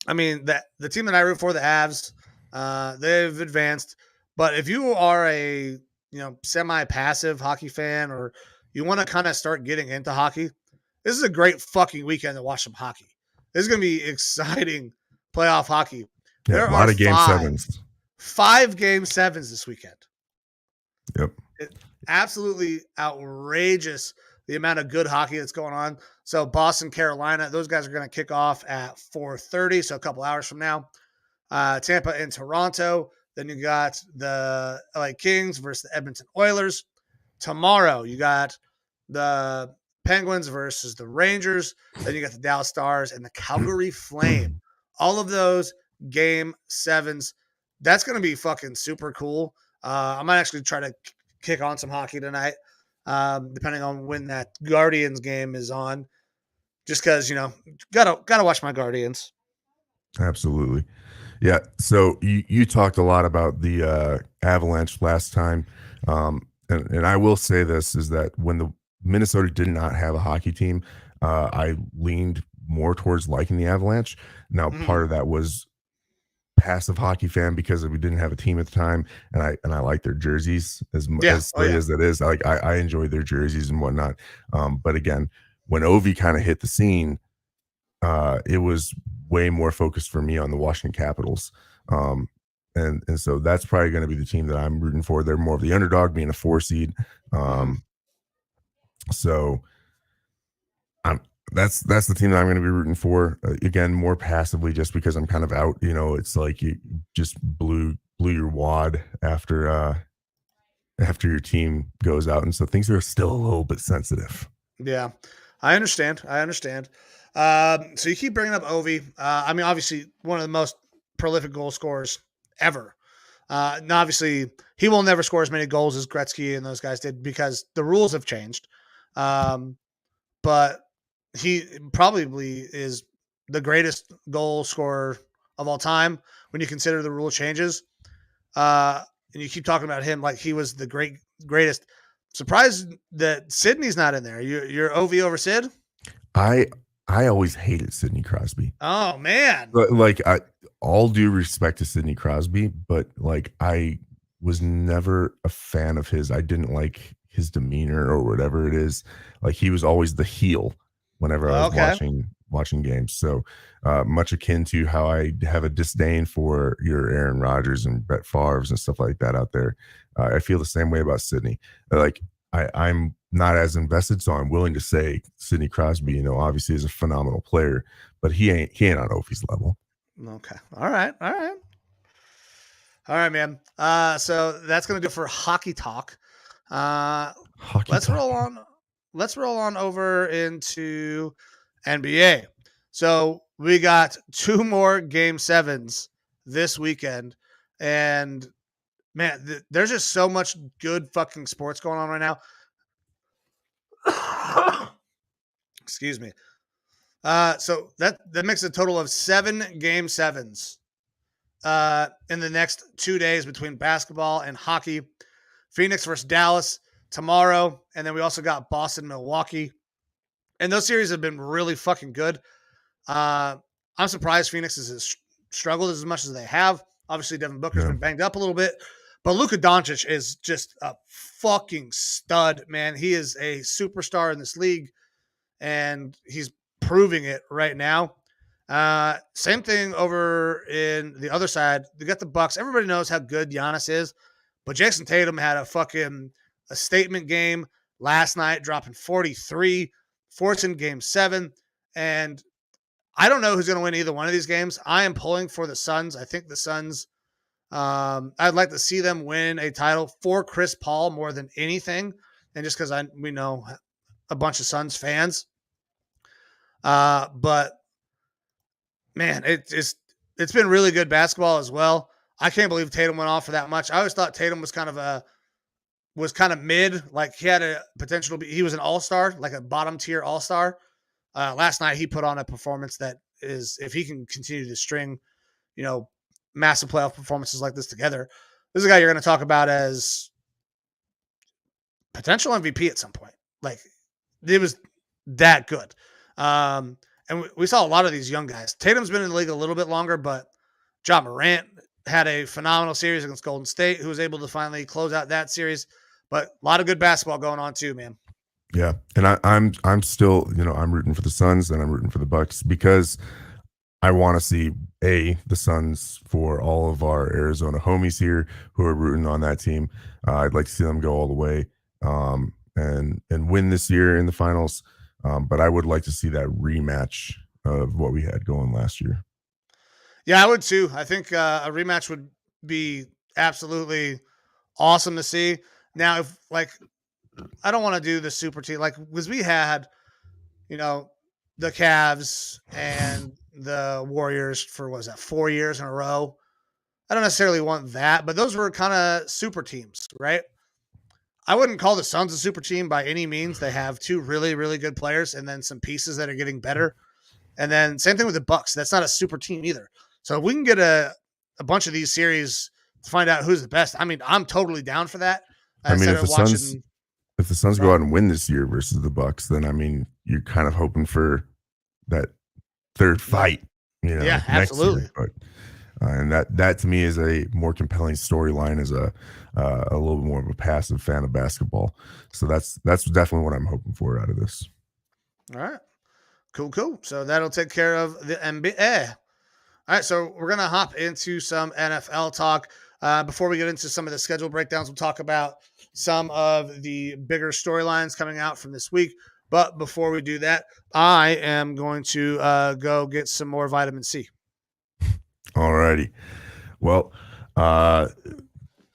I mean, the team that I root for, the Avs, they've advanced. But if you are a semi-passive hockey fan, or you want to kind of start getting into hockey, this is a great fucking weekend to watch some hockey. This is going to be exciting playoff hockey. Yeah, there a lot of game sevens. 5 game sevens this weekend. Yep. Absolutely outrageous, the amount of good hockey that's going on. So Boston, Carolina, those guys are going to kick off at 4:30, so a couple hours from now. Tampa and Toronto. Then you got the LA Kings versus the Edmonton Oilers. Tomorrow, you got the Penguins versus the Rangers. Then you got the Dallas Stars and the Calgary Flame. All of those game sevens. That's going to be fucking super cool. I might actually try to kick on some hockey tonight, depending on when that Guardians game is on. Just because, gotta watch my Guardians. Absolutely. Yeah. So you talked a lot about the Avalanche last time. And I will say this is that when the Minnesota did not have a hockey team, I leaned more towards liking the Avalanche. Now, part of that was passive hockey fan because we didn't have a team at the time, and I like their jerseys as silly as that is. I enjoy their jerseys and whatnot. But again, when Ovi kind of hit the scene, it was way more focused for me on the Washington Capitals. And so that's probably going to be the team that I'm rooting for. They're more of the underdog, being a 4 seed. So that's the team that I'm going to be rooting for. Again, more passively, just because I'm kind of out. It's like you just blew your wad after your team goes out, and so things are still a little bit sensitive. Yeah, I understand. So you keep bringing up Ovi. I mean, obviously one of the most prolific goal scorers ever. And obviously he will never score as many goals as Gretzky and those guys did because the rules have changed. But he probably is the greatest goal scorer of all time when you consider the rule changes. And you keep talking about him like he was the greatest. Surprised that Sidney's not in there. You're Ovi over Sid? I always hated Sidney Crosby. Oh man! But all due respect to Sidney Crosby, but I was never a fan of his. I didn't like his demeanor or whatever it is. Like he was always the heel whenever I was watching games. So much akin to how I have a disdain for your Aaron Rodgers and Brett Favre's and stuff like that out there. I feel the same way about Sidney. Like I'm not as invested, so I'm willing to say Sidney Crosby, obviously is a phenomenal player, but he ain't on Opie's level. Okay. All right, man. So that's gonna do it for hockey talk. Let's roll on over into NBA. So we got 2 more game 7s this weekend, and man, there's just so much good fucking sports going on right now. Excuse me. So that makes a total of 7 game 7s in the next 2 days between basketball and hockey. Phoenix versus Dallas tomorrow, and then we also got Boston, Milwaukee. And those series have been really fucking good. I'm surprised Phoenix has struggled as much as they have. Obviously, Devin Booker's been banged up a little bit, but Luka Doncic is just a fucking stud, man. He is a superstar in this league, and he's proving it right now. Same thing over in the other side. They got the Bucks. Everybody knows how good Giannis is, but Jason Tatum had a statement game last night, dropping 43, forcing game 7. And I don't know who's going to win either one of these games. I am pulling for the Suns. I think the Suns, I'd like to see them win a title for Chris Paul more than anything. And just because we know a bunch of Suns fans. But man, it's been really good basketball as well. I can't believe Tatum went off for that much. I always thought Tatum was kind of mid, like he had a potential to be. He was an all-star, like a bottom tier all-star. Last night he put on a performance that is, if he can continue to string, massive playoff performances like this together, this is a guy you're going to talk about as potential MVP at some point. Like it was that good. And we saw a lot of these young guys. Tatum's been in the league a little bit longer, but Ja Morant had a phenomenal series against Golden State, who was able to finally close out that series. But a lot of good basketball going on too, man. Yeah, and I'm still, I'm rooting for the Suns and I'm rooting for the Bucks because I want to see the Suns for all of our Arizona homies here who are rooting on that team. I'd like to see them go all the way and win this year in the finals. But I would like to see that rematch of what we had going last year. Yeah, I would too. I think a rematch would be absolutely awesome to see. Now, if I don't want to do the super team, because we had, the Cavs and the Warriors for, 4 years in a row. I don't necessarily want that, but those were kind of super teams, right? I wouldn't call the Suns a super team by any means. They have 2 really, really good players and then some pieces that are getting better. And then same thing with the Bucks. That's not a super team either. So if we can get a bunch of these series to find out who's the best, I mean, I'm totally down for that. If the Suns go out and win this year versus the Bucks, then I mean, you're kind of hoping for that third fight. Yeah, absolutely. Next year. But and that to me is a more compelling storyline as a little bit more of a passive fan of basketball. So that's definitely what I'm hoping for out of this. All right, cool. So that'll take care of the NBA. All right, so we're gonna hop into some NFL talk. Before we get into some of the schedule breakdowns, we'll talk about some of the bigger storylines coming out from this week. But before we do that, I am going to go get some more vitamin C. All righty. Well,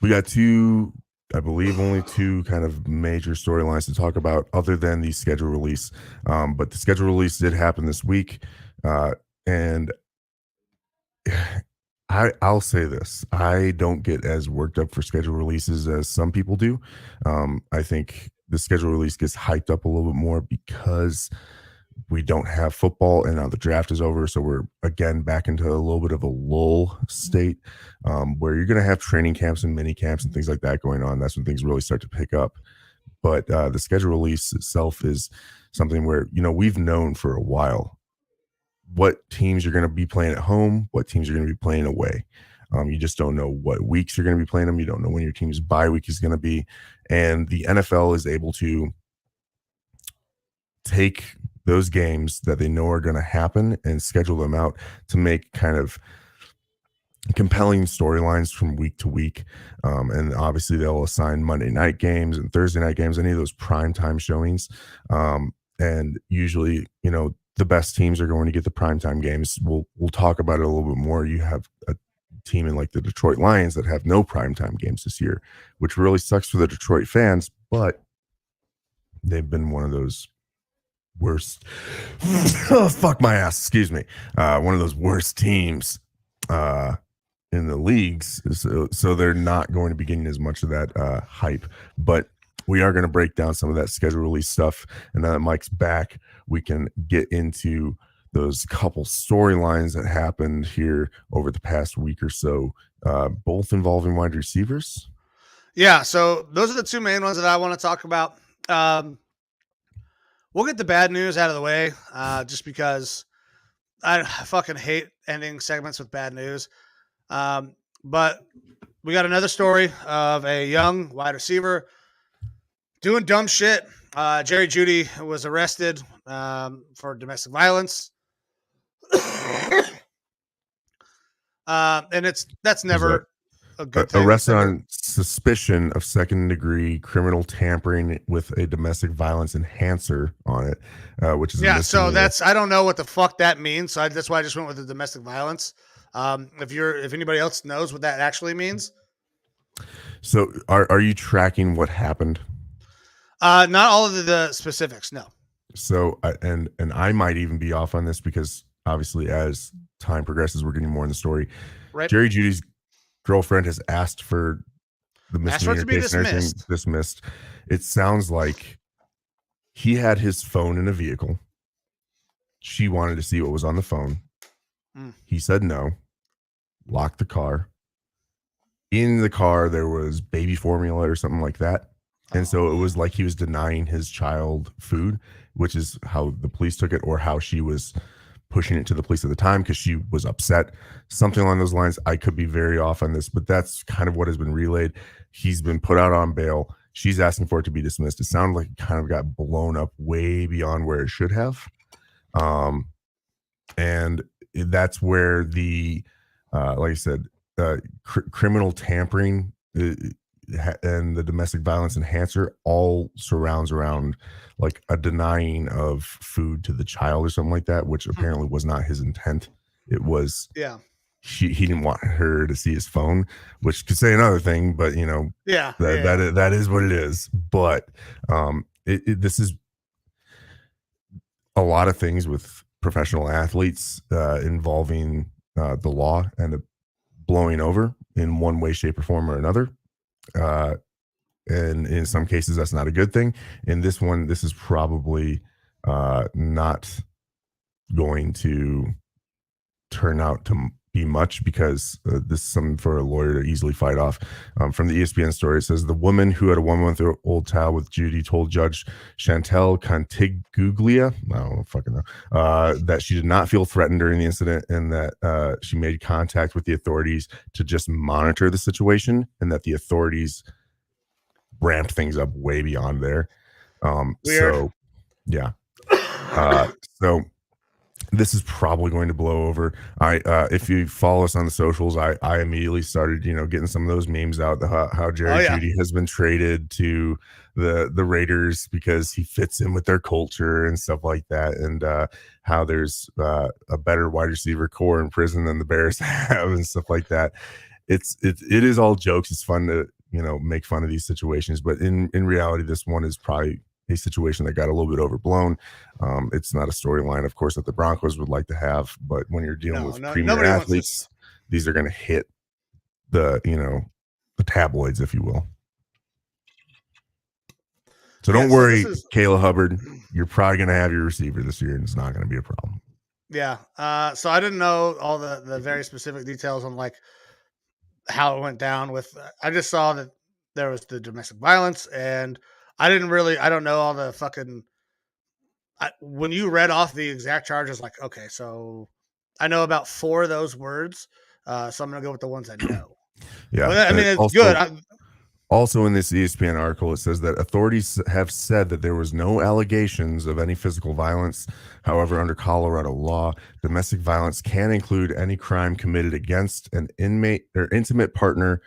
we got only 2 kind of major storylines to talk about other than the schedule release. But the schedule release did happen this week. And I'll say this. I don't get as worked up for schedule releases as some people do. I think the schedule release gets hyped up a little bit more because we don't have football and now the draft is over. So we're again back into a little bit of a lull state where you're going to have training camps and mini camps and things like that going on. That's when things really start to pick up. But the schedule release itself is something where, we've known for a while what teams you're going to be playing at home, what teams you're going to be playing away. You just don't know what weeks you're going to be playing them. You don't know when your team's bye week is going to be. And the NFL is able to take those games that they know are going to happen and schedule them out to make kind of compelling storylines from week to week. And obviously they'll assign Monday night games and Thursday night games, any of those primetime showings. And usually, the best teams are going to get the primetime games. We'll talk about it a little bit more. You have a team in like the Detroit Lions that have no primetime games this year, which really sucks for the Detroit fans, but they've been one of those worst oh, fuck my ass, excuse me. One of those worst teams in the leagues. So they're not going to be getting as much of that hype, but we are going to break down some of that schedule release stuff. And now that Mike's back, we can get into those couple storylines that happened here over the past week or so, both involving wide receivers. Yeah, so those are the two main ones that I want to talk about. We'll get the bad news out of the way, just because I fucking hate ending segments with bad news. But we got another story of a young wide receiver doing dumb shit. Jeudy was arrested for domestic violence. And that's never a good thing. Arrested on suspicion of second-degree criminal tampering with a domestic violence enhancer on it, which is so that's I don't know what the fuck that means. So that's why I just went with the domestic violence. If anybody else knows what that actually means. So are you tracking what happened? Not all of the specifics, no. So and I might even be off on this because obviously as time progresses, we're getting more in the story. Right. Jerry Judy's girlfriend has asked for the misdemeanor to be case and everything dismissed. It sounds like he had his phone in a vehicle. She wanted to see what was on the phone. He said no. Locked the car. In the car, there was baby formula or something like that. And so it was like he was denying his child food, which is how the police took it, or how she was pushing it to the police at the time because she was upset. Something along those lines. I could be very off on this, but that's kind of what has been relayed. He's been put out on bail. She's asking for it to be dismissed. It sounded like it kind of got blown up way beyond where it should have. And that's where the, like I said, criminal tampering and the domestic violence enhancer all surrounds around like a denying of food to the child or something like that, which apparently was not his intent. It was, he didn't want her to see his phone, which could say another thing, but that is what it is. But this is a lot of things with professional athletes involving the law and blowing over in one way, shape, or form or another. And in some cases, that's not a good thing. In this one, this is probably not going to turn out to be much because this is something for a lawyer to easily fight off. From the ESPN story, it says the woman who had a 1-month-old child with Jeudy told Judge Chantel Contiguglia, I don't fucking know, that she did not feel threatened during the incident and that she made contact with the authorities to just monitor the situation and that the authorities ramped things up way beyond there. So this is probably going to blow over. If you follow us on the socials, I immediately started, getting some of those memes out. How Jerry Jeudy has been traded to the Raiders because he fits in with their culture and stuff like that, and how there's a better wide receiver core in prison than the Bears have and stuff like that. It is all jokes. It's fun to make fun of these situations, but in reality, this one is probably a situation that got a little bit overblown. It's not a storyline, of course, that the Broncos would like to have, but when you're dealing with premier athletes, these are going to hit the tabloids, if you will. So don't worry, Kayla Hubbard, you're probably going to have your receiver this year and it's not going to be a problem. Yeah. So I didn't know all the very specific details on like how it went down with, I just saw that there was the domestic violence and I don't know all the fucking, when you read off the exact charges, like, okay, so I know about 4 of those words. So I'm going to go with the ones I know. Yeah. Well, I mean, it's also good. Also, in this ESPN article, it says that authorities have said that there was no allegations of any physical violence. However, under Colorado law, domestic violence can include any crime committed against an inmate or intimate partner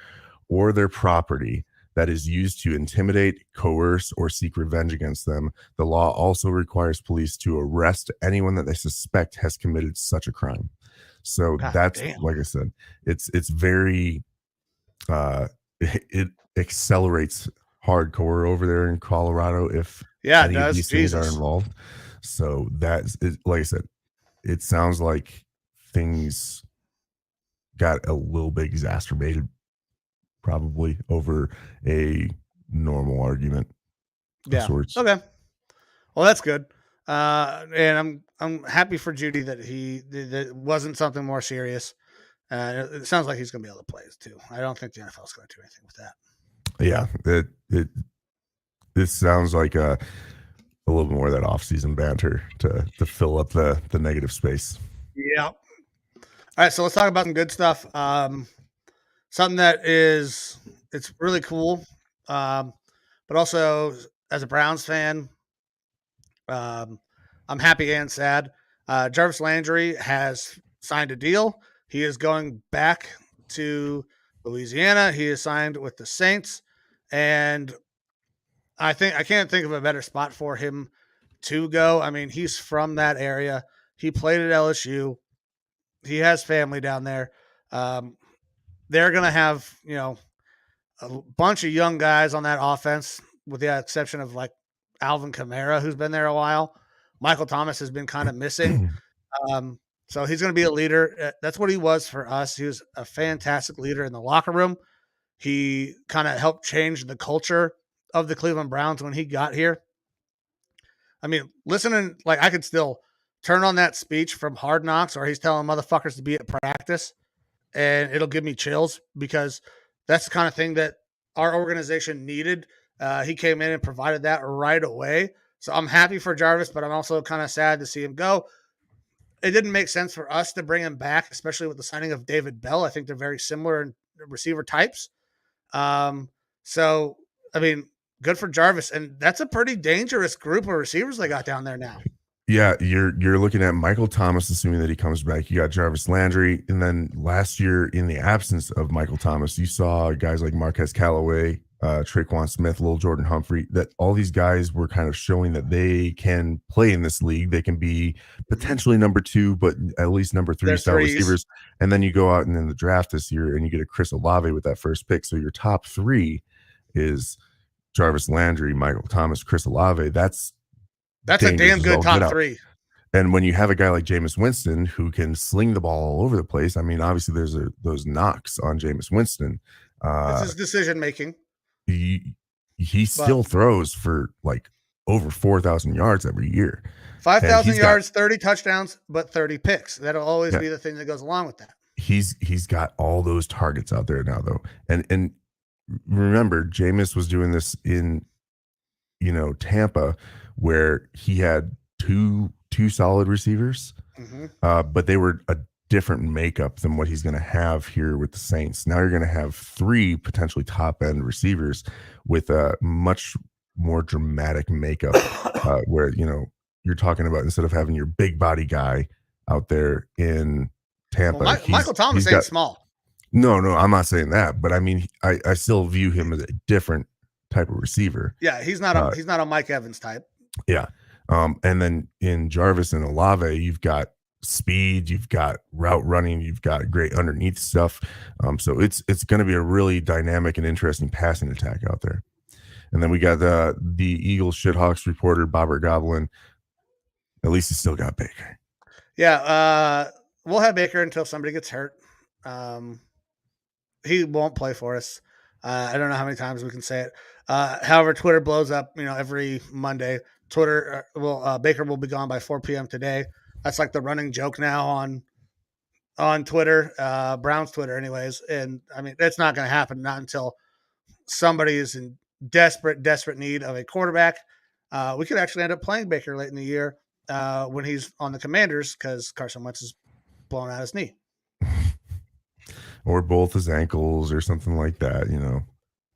or their property that is used to intimidate, coerce, or seek revenge against them. The law also requires police to arrest anyone that they suspect has committed such a crime. So God that's, damn. like I said, it's very it accelerates hardcore over there in Colorado if any of these things are involved. So that's it, like I said, it sounds like things got a little bit exacerbated probably over a normal argument of sorts. Okay. Well, that's good. And I'm happy for Jeudy that that wasn't something more serious. It sounds like he's going to be able to play too. I don't think the NFL is going to do anything with that. Yeah, this sounds like a little bit more of that off-season banter to fill up the negative space. Yeah. All right, so let's talk about some good stuff. Something that it's really cool, but also as a Browns fan, I'm happy and sad. Jarvis Landry has signed a deal. He is going back to Louisiana. He is signed with the Saints, and I can't think of a better spot for him to go. I mean, he's from that area. He played at LSU. He has family down there. They're going to have, a bunch of young guys on that offense, with the exception of like Alvin Kamara, who's been there a while. Michael Thomas has been kind of missing. So he's going to be a leader. That's what he was for us. He was a fantastic leader in the locker room. He kind of helped change the culture of the Cleveland Browns when he got here. I mean, listening, like I could still turn on that speech from Hard Knocks, or he's telling motherfuckers to be at practice, and it'll give me chills because that's the kind of thing that our organization needed. He came in and provided that right away. So I'm happy for Jarvis, but I'm also kind of sad to see him go. It didn't make sense for us to bring him back, especially with the signing of David Bell. I think they're very similar in receiver types. So, I mean, good for Jarvis. And that's a pretty dangerous group of receivers they got down there now. Yeah, you're looking at Michael Thomas, assuming that he comes back. You got Jarvis Landry, and then last year, in the absence of Michael Thomas, you saw guys like Marquez Callaway, Traquan Smith, Lil Jordan Humphrey. That all these guys were kind of showing that they can play in this league. They can be potentially number 2, but at least number 3 star receivers. And then you go out and in the draft this year, and you get a Chris Olave with that first pick. So your top 3 is Jarvis Landry, Michael Thomas, Chris Olave. That's a damn good top 3. And when you have a guy like Jameis Winston who can sling the ball all over the place, I mean, obviously there's those knocks on Jameis Winston. It's his decision making. He still throws for like over 4,000 yards every year. 5,000 yards, 30 touchdowns, but 30 picks. That'll always be the thing that goes along with that. He's got all those targets out there now, though. And remember, Jameis was doing this in Tampa, where he had two solid receivers, but they were a different makeup than what he's going to have here with the Saints. Now you're going to have 3 potentially top end receivers with a much more dramatic makeup, where you're talking about, instead of having your big body guy out there in Tampa, Michael Thomas ain't small. No, I'm not saying that, but I mean, I still view him as a different type of receiver. Yeah, he's not a Mike Evans type. Yeah. And then in Jarvis and Olave, you've got speed, you've got route running, you've got great underneath stuff. So it's going to be a really dynamic and interesting passing attack out there. And then we got the Eagles Shithawks reporter, Bobbert Goblin. At least he's still got Baker. Yeah. We'll have Baker until somebody gets hurt. He won't play for us. I don't know how many times we can say it. However, Twitter blows up, every Monday. Baker will be gone by 4 p.m. today. That's like the running joke now on Twitter, Browns Twitter anyways. And I mean, that's not going to happen, not until somebody is in desperate need of a quarterback. We could actually end up playing Baker late in the year when he's on the Commanders, because Carson Wentz is blowing out his knee. Or both his ankles or something like that,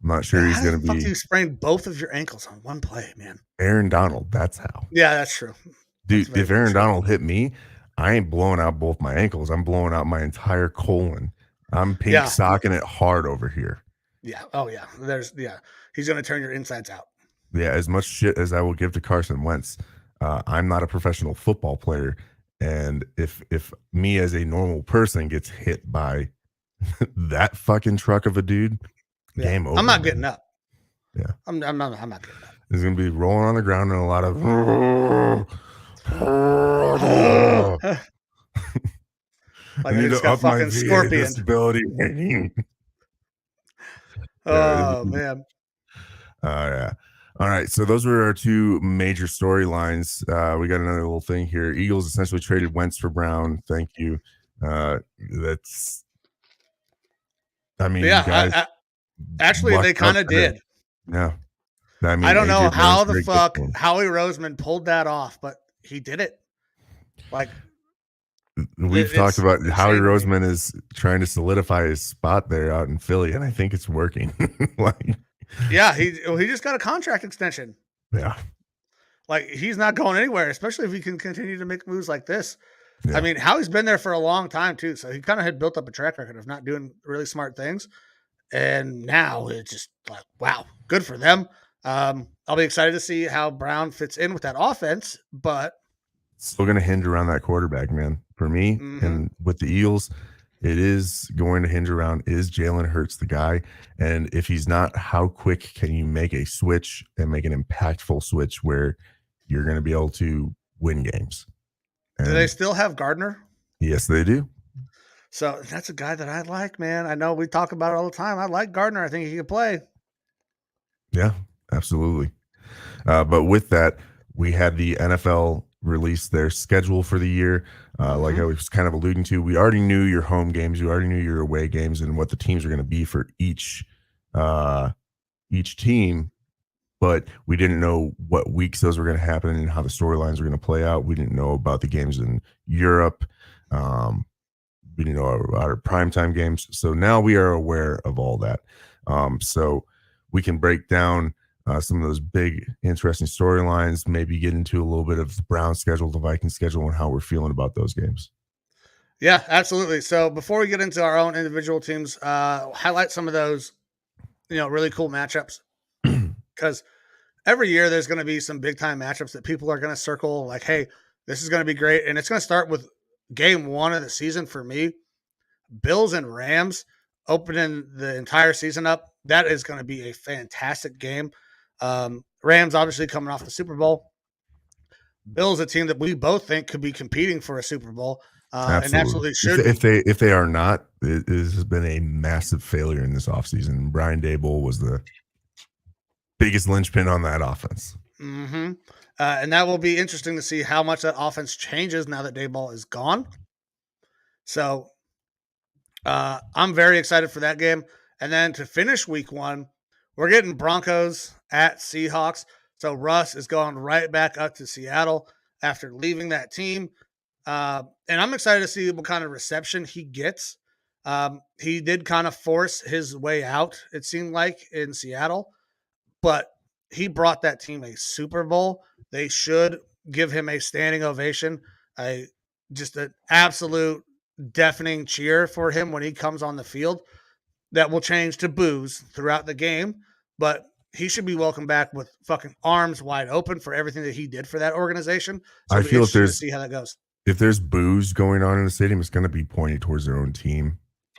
I'm not sure he's How going the to fuck do be you sprain both of your ankles on one play, man? Aaron Donald. That's how. Yeah, that's true. That's Dude, very, if very Aaron true. Donald hit me, I ain't blowing out both my ankles. I'm blowing out my entire colon. I'm pink Yeah. socking it hard over here. Yeah. Oh, yeah. He's going to turn your insides out. Yeah, as much shit as I will give to Carson Wentz, I'm not a professional football player. And if me as a normal person gets hit by that fucking truck of a dude, Yeah. game over. I'm not man. getting up. Yeah. I'm not getting up. There's going to be rolling on the ground and a lot of. Like I I need just to got up my fucking VA scorpion. disability. Oh, man. Yeah. All right. So those were our two major storylines. We got another little thing here. Eagles essentially traded Wentz for Brown. Thank you. That's. I mean, you guys. Actually, they kind of did. Yeah. I mean, I don't know AJ Brown's how the very good fuck for him. Howie Roseman pulled that off, but he did it. Like, We've talked about insane Howie to me. Roseman is trying to solidify his spot there out in Philly, and I think it's working. Like, yeah, he just got a contract extension. yeah. Like, he's not going anywhere, especially if he can continue to make moves like this. Yeah. I mean, Howie's been there for a long time too, so he kind of had built up a track record of not doing really smart things. And now it's just like, wow, good for them. I'll be excited to see how Brown fits in with that offense, but still going to hinge around that quarterback, man. For me, and with the Eagles, it is going to hinge around, is Jalen Hurts the guy? And if he's not, how quick can you make a switch and make an impactful switch where you're going to be able to win games? And do they still have Gardner? Yes, they do. So that's a guy that I like, man. I know we talk about it all the time. I like Gardner. I think he can play. Yeah, absolutely. But with that, we had the NFL release their schedule for the year. Like I was kind of alluding to, we already knew your home games, you already knew your away games, and what the teams are going to be for each team. But we didn't know what weeks those were going to happen and how the storylines were going to play out. We didn't know about the games in Europe. We didn't know about our primetime games. So now we are aware of all that. So we can break down some of those big, interesting storylines, maybe get into a little bit of the Browns schedule, the Vikings schedule, and how we're feeling about those games. Yeah, absolutely. So before we get into our own individual teams, highlight some of those, really cool matchups. Because every year there's going to be some big time matchups that people are going to circle like, hey, this is going to be great. And it's going to start with game one of the season for me. Bills and Rams opening the entire season up. That is going to be a fantastic game. Rams obviously coming off the Super Bowl. Bills, a team that we both think could be competing for a Super Bowl. And absolutely should if they are not, it has been a massive failure in this offseason. Brian Daboll was the biggest linchpin on that offense. And that will be interesting to see how much that offense changes now that Daboll is gone. So I'm very excited for that game. And then to finish week one, we're getting Broncos at Seahawks. So Russ is going right back up to Seattle after leaving that team. And I'm excited to see what kind of reception he gets. He did kind of force his way out, it seemed like, in Seattle. But he brought that team a Super Bowl. They should give him a standing ovation. Just an absolute deafening cheer for him when he comes on the field. That will change to boos throughout the game. But he should be welcomed back with fucking arms wide open for everything that he did for that organization. So I feel if to see how that goes. If there's boos going on in the stadium, it's going to be pointed towards their own team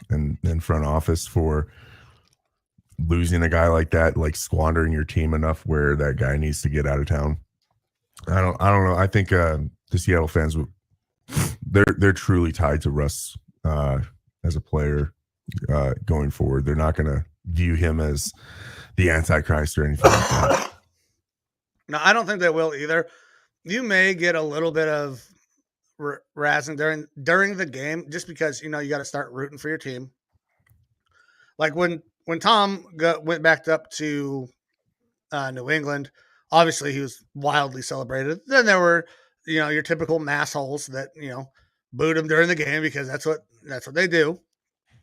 and front office for losing a guy like that, like squandering your team enough where that guy needs to get out of town. I don't know. I think the Seattle fans they're truly tied to Russ as a player going forward. They're not going to view him as the Antichrist or anything like that. No, I don't think they will either. You may get a little bit of razzing during the game just because you got to start rooting for your team. Like when Tom went back up to New England, obviously he was wildly celebrated. Then there were your typical massholes that booed him during the game because that's what they do.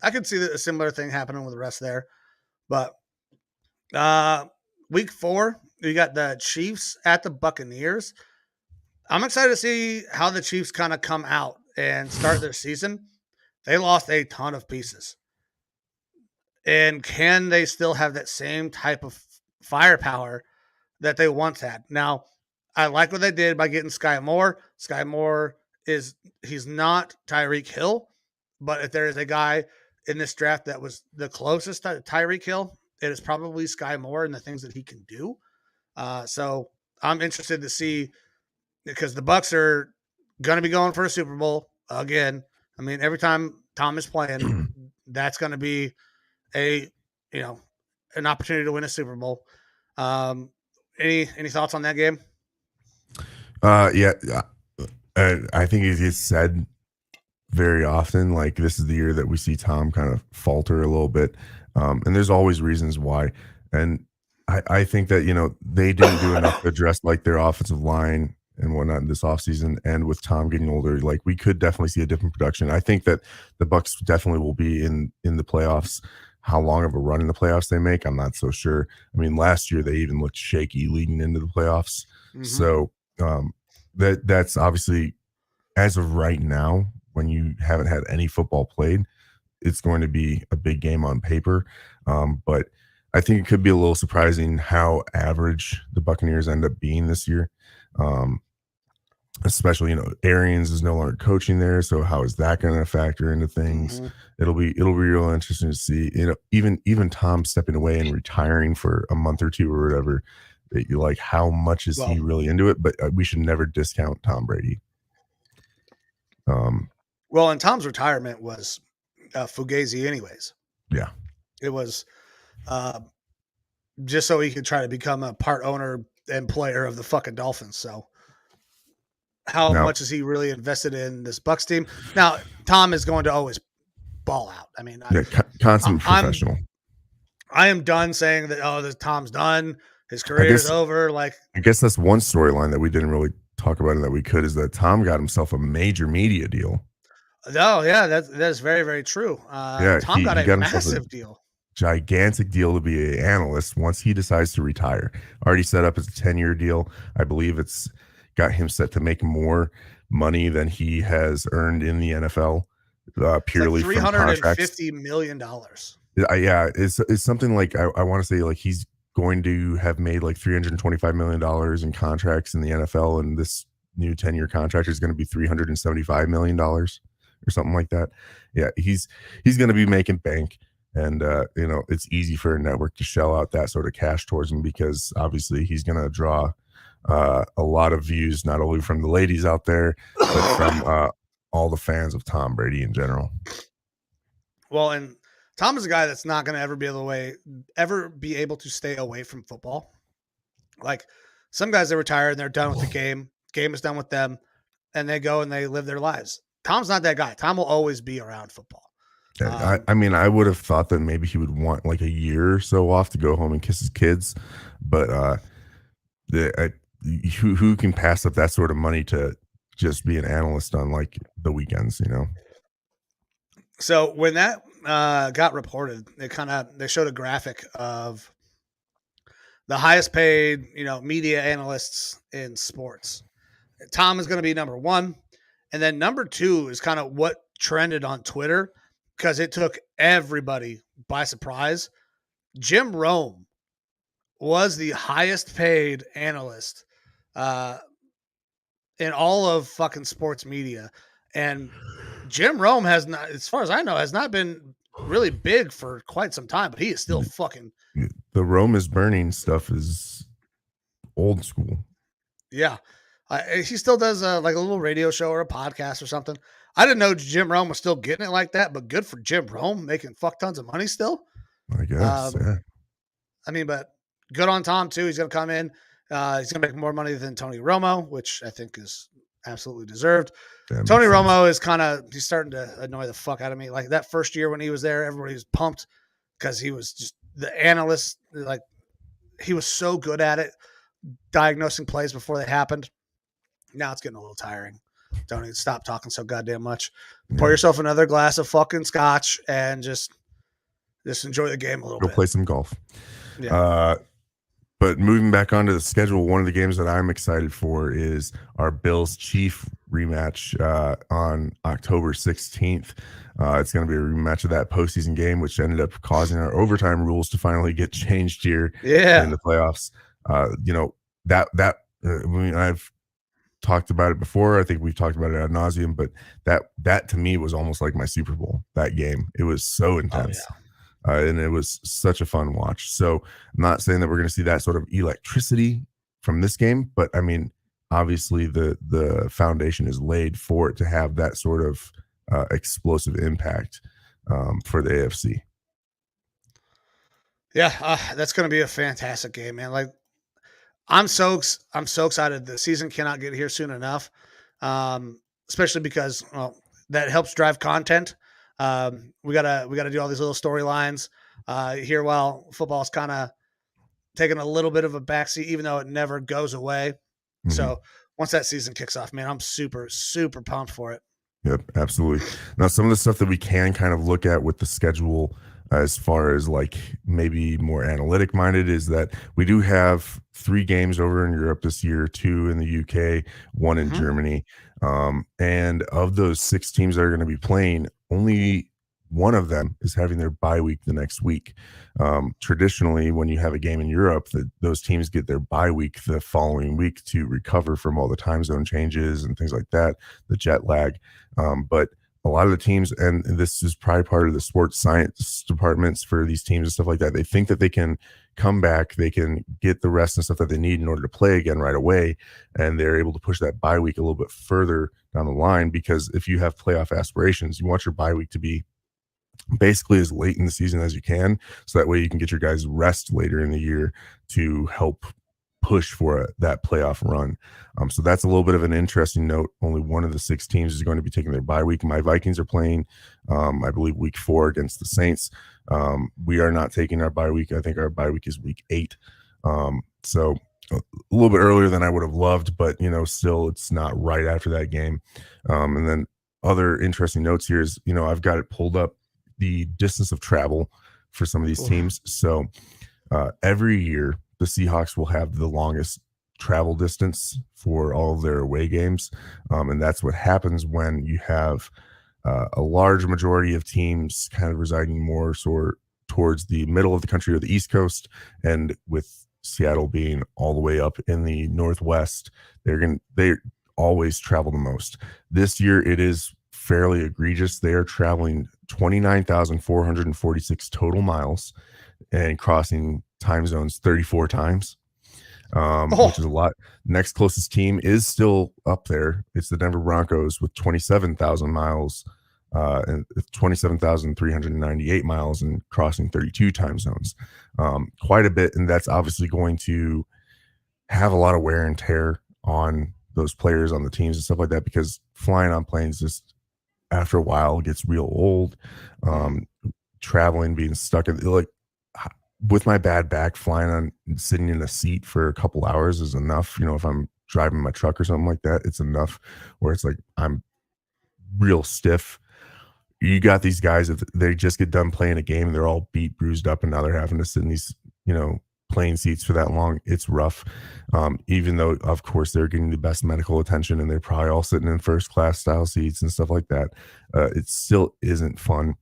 I could see a similar thing happening with the rest there, but Week 4, you got the Chiefs at the Buccaneers. I'm excited to see how the Chiefs kind of come out and start their season. They lost a ton of pieces. And can they still have that same type of firepower that they once had? Now, I like what they did by getting Sky Moore. Sky Moore he's not Tyreek Hill, but if there is a guy in this draft that was the closest to Tyreek Hill, it is probably Sky Moore and the things that he can do. So I'm interested to see, because the Bucs are going to be going for a Super Bowl again. I mean, every time Tom is playing, that's going to be an opportunity to win a Super Bowl. Any thoughts on that game? Yeah, I think it gets said very often, like, this is the year that we see Tom kind of falter a little bit. And there's always reasons why. And I think that, they didn't do enough to address like their offensive line and whatnot in this offseason. And with Tom getting older, like, we could definitely see a different production. I think that the Bucs definitely will be in the playoffs. How long of a run in the playoffs they make, I'm not so sure. I mean, last year they even looked shaky leading into the playoffs. Mm-hmm. So that's obviously, as of right now, when you haven't had any football played, it's going to be a big game on paper. But I think it could be a little surprising how average the Buccaneers end up being this year. Especially, Arians is no longer coaching there. So how is that going to factor into things? Mm-hmm. It'll be real interesting to see, even Tom stepping away and retiring for a month or two or whatever, like, how much is he really into it? But we should never discount Tom Brady. And Tom's retirement was fugazi anyways. Yeah. It was just so he could try to become a part owner and player of the fucking Dolphins. So how much is he really invested in this Bucs team? Now, Tom is going to always ball out. I mean, constant professional. I am done saying that, Tom's done. His career is over. Like, I guess that's one storyline that we didn't really talk about and that we could, is that Tom got himself a major media deal. Oh, yeah, that's very, very true. Tom got a massive deal. Gigantic deal to be an analyst once he decides to retire. Already set up as a 10-year deal. I believe it's got him set to make more money than he has earned in the NFL, purely from contracts. $350 million. Yeah, it's something like, I want to say, like, he's going to have made like $325 million in contracts in the NFL, and this new 10-year contract is going to be $375 million or something like that. Yeah, he's going to be making bank. And, it's easy for a network to shell out that sort of cash towards him, because obviously he's going to draw a lot of views, not only from the ladies out there, but from all the fans of Tom Brady in general. Well, and Tom is a guy that's not going to ever be able to stay away from football. Like, some guys, they retire and they're done with the game. Game is done with them, and they go and they live their lives. Tom's not that guy. Tom will always be around football. I mean, I would have thought that maybe he would want like a year or so off to go home and kiss his kids, but who can pass up that sort of money to just be an analyst on like the weekends, So when that got reported, they showed a graphic of the highest paid, media analysts in sports. Tom is going to be number 1, and then number 2 is kind of what trended on Twitter, because it took everybody by surprise. Jim Rome was the highest paid analyst in all of fucking sports media. And Jim Rome has not, as far as I know, has not been really big for quite some time, but he is still fucking. The Rome is burning stuff is old school. Yeah. He still does like a little radio show or a podcast or something. I didn't know Jim Rome was still getting it like that, but good for Jim Rome, making fuck tons of money still. I guess, yeah. I mean, but good on Tom too. He's going to come in. He's going to make more money than Tony Romo, which I think is absolutely deserved. Yeah, Tony Romo is he's starting to annoy the fuck out of me. Like, that first year when he was there, everybody was pumped because he was just the analyst. Like, he was so good at it, diagnosing plays before they happened. Now it's getting a little tiring. Tony, stop talking so goddamn much. Pour yourself another glass of fucking scotch and just enjoy the game a little bit. Go play some golf. Yeah. But moving back onto the schedule, one of the games that I'm excited for is our Bills Chief rematch on October 16th. It's going to be a rematch of that postseason game, which ended up causing our overtime rules to finally get changed here in the playoffs. I've talked about it before. I think we've talked about it ad nauseum, but that to me was almost like my Super Bowl. That game, it was so intense. Oh, yeah. And it was such a fun watch. So I'm not saying that we're going to see that sort of electricity from this game, but I mean, obviously the foundation is laid for it to have that sort of explosive impact for the AFC. Yeah, that's going to be a fantastic game, man. Like, I'm so excited. The season cannot get here soon enough, especially because that helps drive content. We gotta do all these little storylines here while football's kind of taking a little bit of a backseat, even though it never goes away. Mm-hmm. So once that season kicks off, man, I'm super pumped for it. Yep, absolutely. Now, some of the stuff that we can kind of look at with the schedule as far as like maybe more analytic minded is that we do have 3 games over in Europe this year, 2 in the UK, 1 in Germany. And of those 6 teams that are going to be playing, only one of them is having their bye week the next week. Traditionally, when you have a game in Europe, those teams get their bye week the following week to recover from all the time zone changes and things like that, the jet lag. But a lot of the teams, and this is probably part of the sports science departments for these teams and stuff like that, they think that they can come back, they can get the rest and stuff that they need in order to play again right away, and they're able to push that bye week a little bit further down the line, because if you have playoff aspirations, you want your bye week to be basically as late in the season as you can, so that way you can get your guys rest later in the year to help push for that playoff run. So that's a little bit of an interesting note. Only one of the 6 teams is going to be taking their bye week. My Vikings are playing, I believe, week 4 against the Saints. We are not taking our bye week. I think our bye week is week 8. So a little bit earlier than I would have loved, but still it's not right after that game. And then other interesting notes here is, I've got it pulled up, the distance of travel for some of these teams. So every year the Seahawks will have the longest travel distance for all of their away games. And that's what happens when you have a large majority of teams kind of residing more towards the middle of the country or the East Coast. And with Seattle being all the way up in the Northwest, they always travel the most. This year it is fairly egregious. They are traveling 29,446 total miles and crossing time zones 34 times, which is a lot. Next closest team is still up there. It's the Denver Broncos with 27,000 miles and 27,398 miles and crossing 32 time zones. Quite a bit. And that's obviously going to have a lot of wear and tear on those players on the teams and stuff like that, because flying on planes just after a while gets real old. Traveling, being stuck in, like, with my bad back, flying on, sitting in a seat for a couple hours is enough. If I'm driving my truck or something like that, it's enough where it's like I'm real stiff. You got these guys that they just get done playing a game and they're all beat, bruised up, and now they're having to sit in these plane seats for that long. It's rough. Even though of course they're getting the best medical attention and they're probably all sitting in first class style seats and stuff like that, it still isn't fun.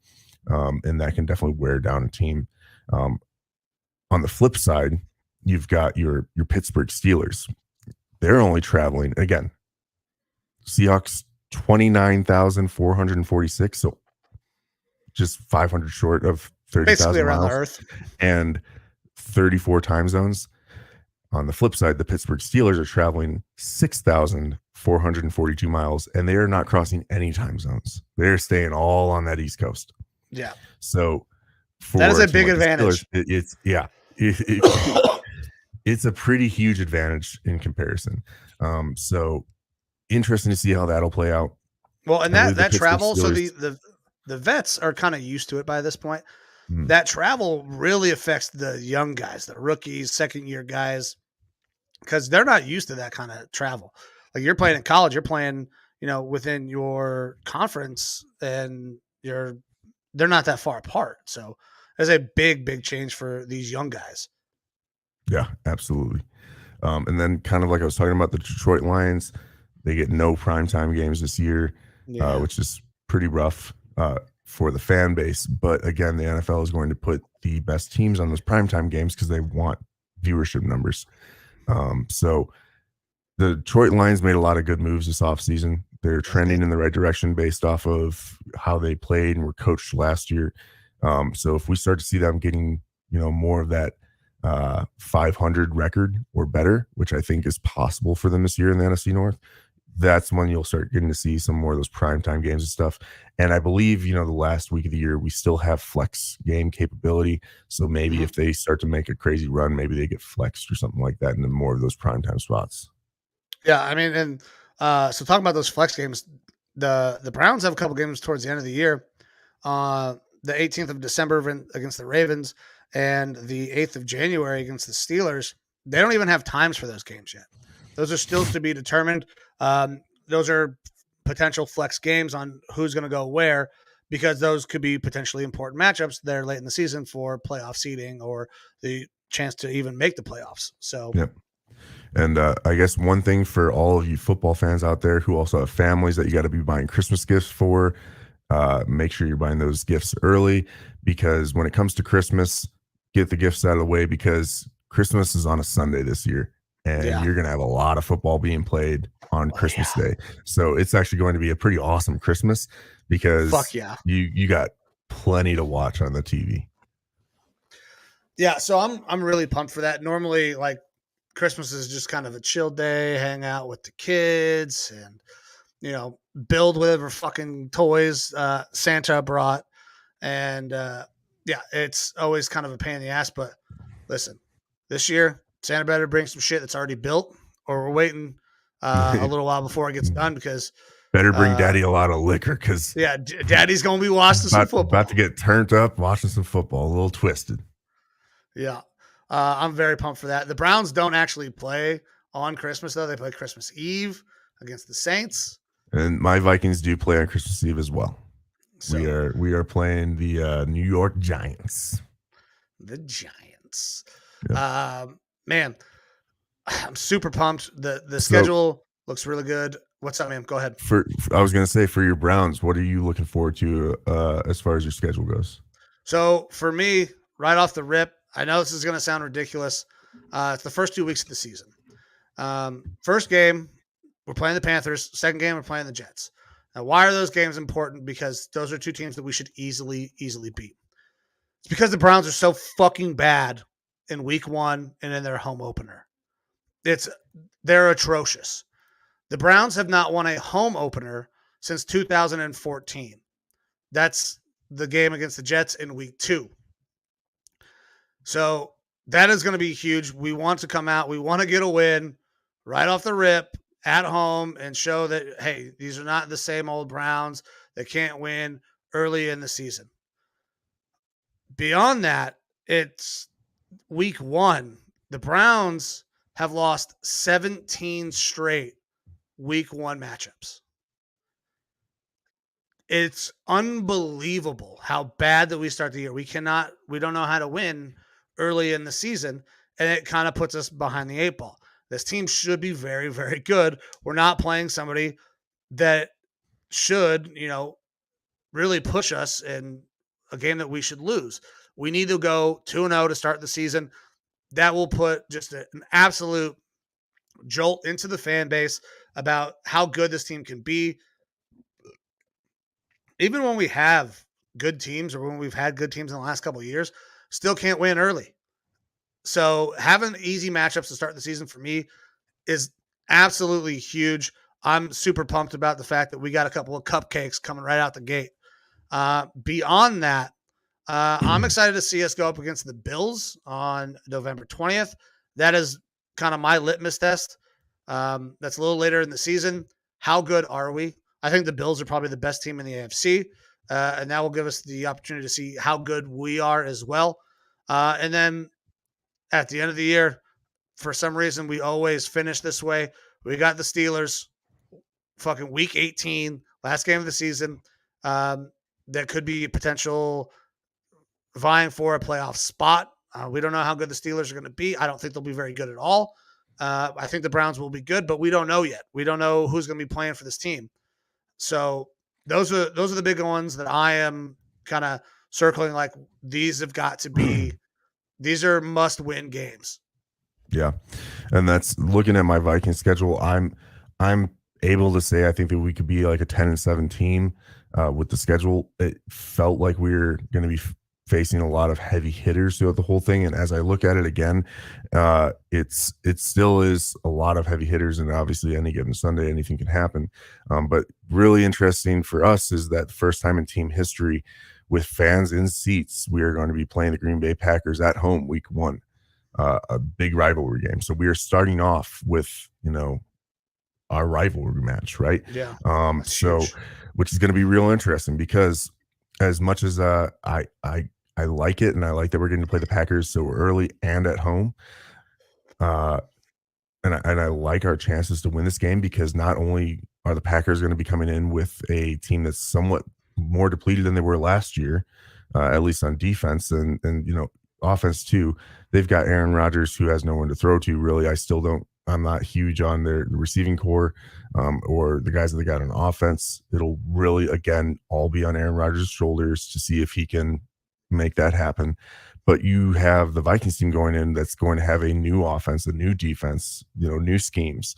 And that can definitely wear down a team. On the flip side, you've got your Pittsburgh Steelers. They're only traveling, again, Seahawks 29,446, so just 500 short of 30,000 basically around miles, the earth, and 34 time zones. On the flip side, the Pittsburgh Steelers are traveling 6,442 miles, and they are not crossing any time zones. They're staying all on that East Coast. Yeah. So that is a big advantage. Steelers, it's a pretty huge advantage in comparison. So interesting to see how that'll play out. Well, and that travel, Steelers, so the vets are kind of used to it by this point. That travel really affects the young guys, the rookies, second year guys, because they're not used to that kind of travel. Like, you're playing in college, you're playing, within your conference, and they're not that far apart. So there's a big change for these young guys. Yeah, absolutely. And then kind of like I was talking about the Detroit Lions, they get no primetime games this year, which is pretty rough for the fan base. But again, the NFL is going to put the best teams on those primetime games because they want viewership numbers. So the Detroit Lions made a lot of good moves this offseason. They're trending in the right direction based off of how they played and were coached last year. So if we start to see them getting, more of that 500 record or better, which I think is possible for them this year in the NFC North, that's when you'll start getting to see some more of those primetime games and stuff. And I believe, the last week of the year, we still have flex game capability. So maybe if they start to make a crazy run, maybe they get flexed or something like that into more of those primetime spots. Yeah, I mean, and so talking about those flex games, the Browns have a couple games towards the end of the year. The 18th of December against the Ravens and the 8th of January against the Steelers. They don't even have times for those games yet. Those are still to be determined. Those are potential flex games on who's going to go where, because those could be potentially important matchups there late in the season for playoff seeding or the chance to even make the playoffs. So, yep. And I guess one thing for all of you football fans out there who also have families that you got to be buying Christmas gifts for, make sure you're buying those gifts early, because when it comes to Christmas, get the gifts out of the way, because Christmas is on a Sunday this year, and you're going to have a lot of football being played on Christmas Day. So it's actually going to be a pretty awesome Christmas, because you got plenty to watch on the TV. Yeah, so I'm really pumped for that. Normally, like, Christmas is just kind of a chill day, hang out with the kids and, build whatever fucking toys Santa brought. And it's always kind of a pain in the ass. But listen, this year, Santa better bring some shit that's already built, or we're waiting a little while before it gets done, because better bring daddy a lot of liquor, because daddy's going to be watching some football. About to get turned up watching some football, a little twisted. Yeah. I'm very pumped for that. The Browns don't actually play on Christmas, though. They play Christmas Eve against the Saints. And my Vikings do play on Christmas Eve as well. So, we are playing the New York Giants. The Giants. Yeah. Man, I'm super pumped. The schedule looks really good. What's up, man? Go ahead. I was going to say, for your Browns, what are you looking forward to as far as your schedule goes? So for me, right off the rip, I know this is going to sound ridiculous. It's the first 2 weeks of the season. First game, we're playing the Panthers. Second game, we're playing the Jets. Now, why are those games important? Because those are two teams that we should easily beat. It's because the Browns are so fucking bad in week one and in their home opener. They're atrocious. The Browns have not won a home opener since 2014. That's the game against the Jets in week 2. So that is going to be huge. We want to come out. We want to get a win right off the rip at home and show that, hey, these are not the same old Browns that can't win early in the season. Beyond that, it's week 1. The Browns have lost 17 straight week 1 matchups. It's unbelievable how bad that we start the year. We don't know how to win early in the season, and it kind of puts us behind the 8 ball. This team should be very, very good. We're not playing somebody that should, really push us in a game that we should lose. We need to go 2-0 to start the season. That will put just an absolute jolt into the fan base about how good this team can be. Even when we have good teams, or when we've had good teams in the last couple of years, still can't win early. So having easy matchups to start the season for me is absolutely huge. I'm super pumped about the fact that we got a couple of cupcakes coming right out the gate. Beyond that, I'm excited to see us go up against the Bills on November 20th. That is kind of my litmus test. That's a little later in the season. How good are we? I think the Bills are probably the best team in the AFC, and that will give us the opportunity to see how good we are as well. And then at the end of the year, for some reason, we always finish this way. We got the Steelers, fucking week 18, last game of the season. That could be potential vying for a playoff spot We don't know how good the Steelers are going to be. I don't think they'll be very good at all. I think the Browns will be good, but we don't know yet. We don't know who's going to be playing for this team. So those are the big ones that I am kind of circling. Like, these have got to be, these are must-win games. Yeah, and that's looking at my Viking schedule. I'm able to say I think that we could be like a 10-7 team with the schedule. It felt like we were going to be facing a lot of heavy hitters throughout the whole thing, and as I look at it again, it still is a lot of heavy hitters, and obviously any given Sunday anything can happen. But really interesting for us is that the first time in team history with fans in seats, we are going to be playing the Green Bay Packers at home week 1, a big rivalry game. So we are starting off with our rivalry match, right? Yeah. So huge. Which is going to be real interesting, because as much as I like it, and I like that we're getting to play the Packers so early and at home, and I like our chances to win this game, because not only are the Packers going to be coming in with a team that's somewhat more depleted than they were last year, at least on defense, and offense too. They've got Aaron Rodgers, who has no one to throw to. Really, I'm not huge on their receiving core or the guys that they got on offense. It'll really, again, all be on Aaron Rodgers' shoulders to see if he can make that happen. But you have the Vikings team going in that's going to have a new offense, a new defense, new schemes,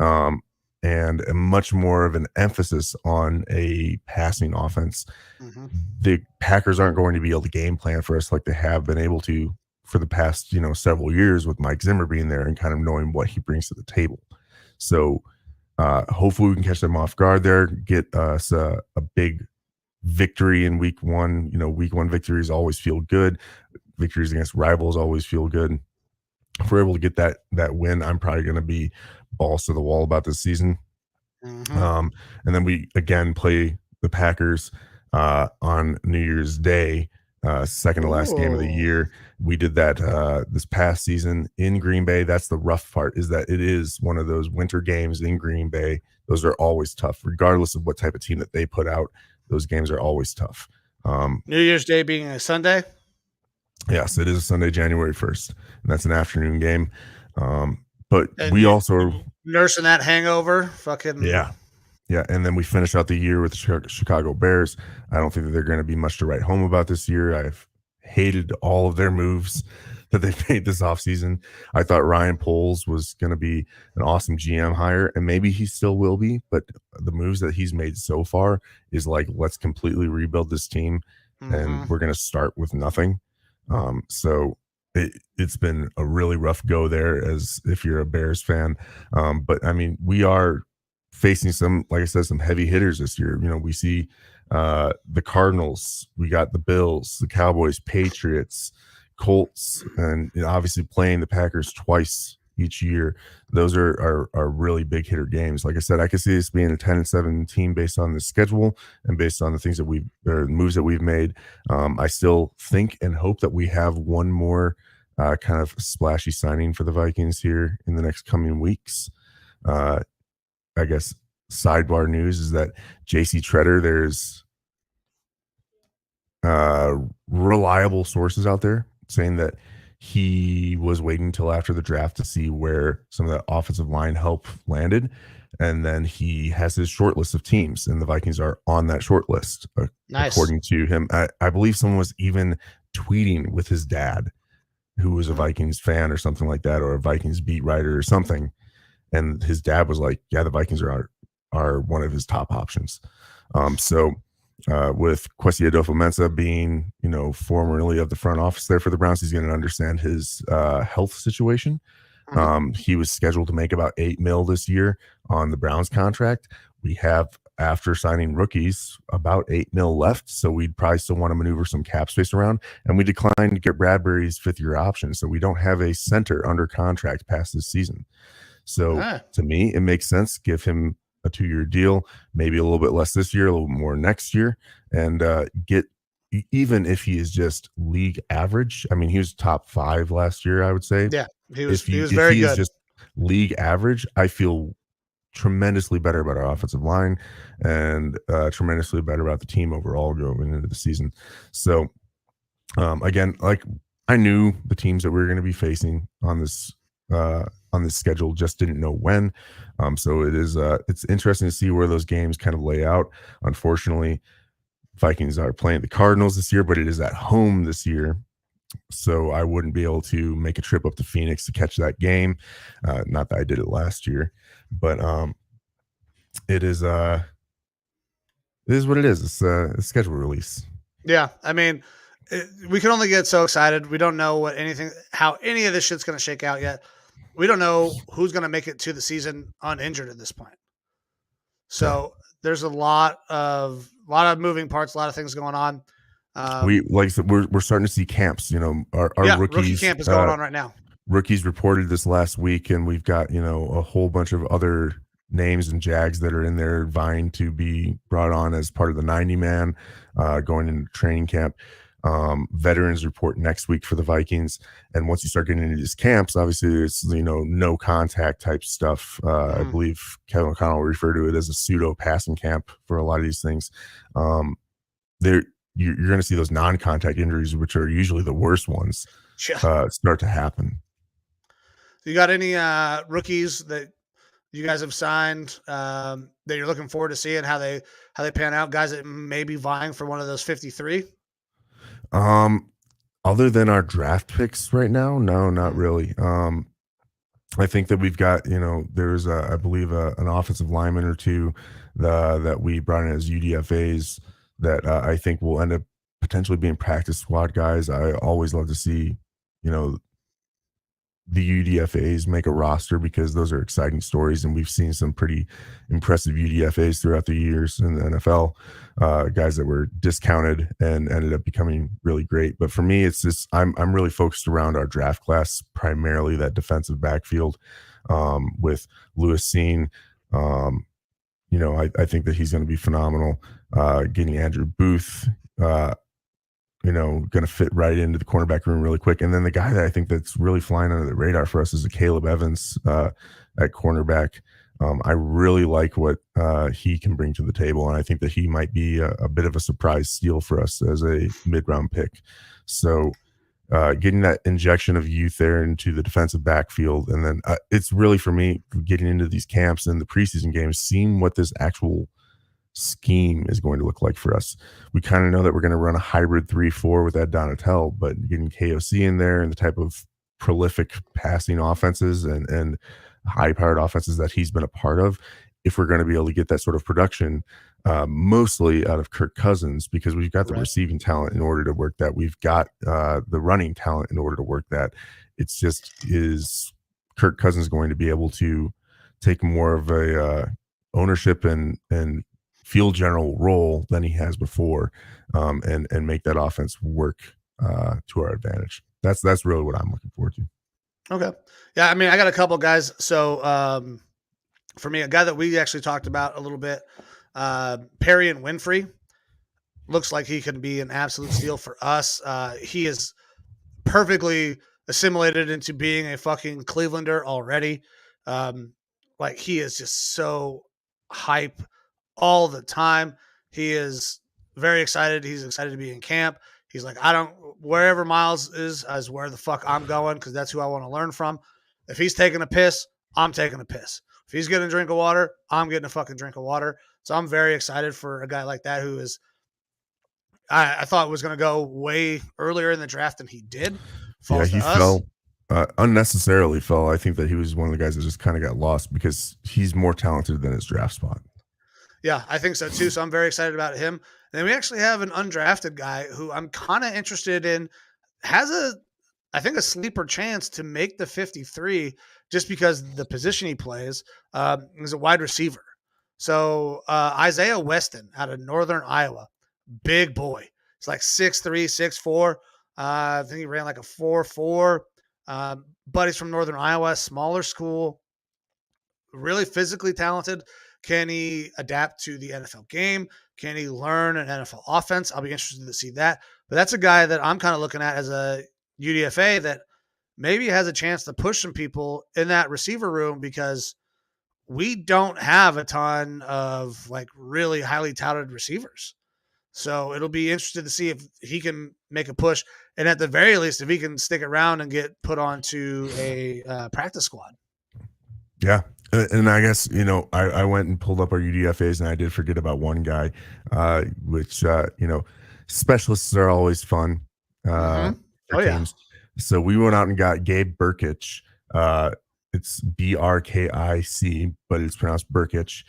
and a much more of an emphasis on a passing offense. Mm-hmm. The Packers aren't going to be able to game plan for us like they have been able to for the past, several years, with Mike Zimmer being there and kind of knowing what he brings to the table. So hopefully we can catch them off guard there, get us a big victory in week 1. Week 1 victories always feel good. Victories against rivals always feel good. If we're able to get that win, I'm probably going to be balls to the wall about this season. Mm-hmm. And then we again play the Packers on New Year's Day, second to last game of the year. We did that this past season in Green Bay. That's the rough part, is that it is one of those winter games in Green Bay. Those are always tough, regardless of what type of team that they put out. Those games are always tough. New Year's Day being a Sunday? Yes, it is a Sunday, January 1st, and that's an afternoon game. But And we also nursing that hangover. Fucking yeah. And then we finish out the year with the Chicago Bears. I don't think that they're going to be much to write home about this year. I've hated all of their moves that they've made this offseason. I thought Ryan Poles was going to be an awesome GM hire, and maybe he still will be, but the moves that he's made so far is like, let's completely rebuild this team, and we're going to start with nothing. So it's been a really rough go there, as if you're a Bears fan. But I mean, we are facing some, like I said, some heavy hitters this year. We see the Cardinals, we got the Bills, the Cowboys, Patriots, Colts, and obviously playing the Packers twice each year. Those are really big hitter games. Like I said, I could see this being a 10-7 team based on the schedule and based on the things that moves that we've made. I still think and hope that we have one more kind of splashy signing for the Vikings here in the next coming weeks. I guess sidebar news is that JC Treader, there's reliable sources out there saying that he was waiting until after the draft to see where some of the offensive line help landed, and then he has his short list of teams, and the Vikings are on that short list. Nice. According to him. I believe someone was even tweeting with his dad, who was a Vikings fan or something like that, or a Vikings beat writer or something, and his dad was like, yeah, the Vikings are one of his top options. With Kwesi Adofo-Mensah being, formerly of the front office there for the Browns, he's going to understand his health situation. He was scheduled to make about $8 million this year on the Browns contract. We have, after signing rookies, about $8 million left, so we'd probably still want to maneuver some cap space around. And we declined to get Bradbury's fifth-year option, so we don't have a center under contract past this season. So to me, it makes sense. Give him a 2-year deal, maybe a little bit less this year, a little more next year, and get, even if he is just league average. I mean, he was top 5 last year, I would say. Yeah, he was very good. If he is just league average, I feel tremendously better about our offensive line and tremendously better about the team overall going into the season. So again, like I knew the teams that we were going to be facing on this schedule, just didn't know when. So it's interesting to see where those games kind of lay out. Unfortunately, Vikings are playing the Cardinals this year, but it is at home this year. So I wouldn't be able to make a trip up to Phoenix to catch that game. Not that I did it last year, but it is what it is. It's a schedule release. Yeah, I mean, we can only get so excited. We don't know how any of this shit's going to shake out yet. We don't know who's going to make it to the season uninjured at this point. So there's a lot of moving parts, a lot of things going on. Like I said, we're starting to see camps. You know, our rookies, rookie camp is going on right now. Rookies reported this last week, and we've got a whole bunch of other names and Jags that are in there vying to be brought on as part of the 90-man going into training camp. Veterans report next week for the Vikings, and once you start getting into these camps, obviously it's no contact type stuff. I believe Kevin O'Connell will refer to it as a pseudo passing camp for a lot of these things. You're going to see those non-contact injuries, which are usually the worst ones, start to happen. You got any rookies that you guys have signed that you're looking forward to seeing how they pan out? Guys that may be vying for one of those 53? Other than our draft picks right now, no, not really. I think that we've got, there's I believe an offensive lineman or two that we brought in as UDFAs that I think will end up potentially being practice squad guys. I always love to see, the UDFAs make a roster because those are exciting stories, and we've seen some pretty impressive UDFAs throughout the years in the NFL, guys that were discounted and ended up becoming really great. But for me, it's just I'm really focused around our draft class, primarily that defensive backfield with Lewis Seen. I think that he's going to be phenomenal. Getting Andrew Booth, going to fit right into the cornerback room really quick. And then the guy that I think that's really flying under the radar for us is Caleb Evans at cornerback. I really like what he can bring to the table, and I think that he might be a bit of a surprise steal for us as a mid-round pick. So getting that injection of youth there into the defensive backfield, and then it's really, for me, getting into these camps and the preseason games, seeing what this actual scheme is going to look like for us. We kind of know that we're going to run a hybrid 3-4 with Ed Donatel, but getting KOC in there and the type of prolific passing offenses and high-powered offenses that he's been a part of, if we're going to be able to get that sort of production, mostly out of Kirk Cousins, because we've got the receiving talent in order to work that. We've got the running talent in order to work that. It's just, is Kirk Cousins going to be able to take more of a ownership and field general role than he has before, and make that offense work to our advantage? That's really what I'm looking forward to. Okay. Yeah, I mean, I got a couple guys. So for me, a guy that we actually talked about a little bit, Perry and Winfrey, looks like he can be an absolute steal for us. He is perfectly assimilated into being a fucking Clevelander already. Like, he is just so hype all the time. He is very excited. He's excited to be in camp. He's like, wherever Miles is where the fuck I'm going, because that's who I want to learn from. If he's taking a piss, I'm taking a piss. If he's getting a drink of water, I'm getting a fucking drink of water. So I'm very excited for a guy like that who is, I thought was going to go way earlier in the draft than he did. Yeah, he fell. Unnecessarily fell. I think that he was one of the guys that just kind of got lost because he's more talented than his draft spot. Yeah, I think so too. So I'm very excited about him. And then we actually have an undrafted guy who I'm kind of interested in, has I think a sleeper chance to make the 53 just because the position he plays is a wide receiver. So Isaiah Weston out of Northern Iowa, big boy. He's like 6'3", 6'4". I think he ran like a 4.4. But he's from Northern Iowa, smaller school, really physically talented. Can he adapt to the NFL game? Can he learn an NFL offense? I'll be interested to see that. But that's a guy that I'm kind of looking at as a UDFA that maybe has a chance to push some people in that receiver room, because we don't have a ton of like really highly touted receivers. So it'll be interesting to see if he can make a push, and at the very least, if he can stick around and get put onto a practice squad. Yeah. And I guess, I went and pulled up our UDFAs, and I did forget about one guy, which, specialists are always fun for teams. So we went out and got Gabe Burkic. It's Brkic, but it's pronounced Burkic.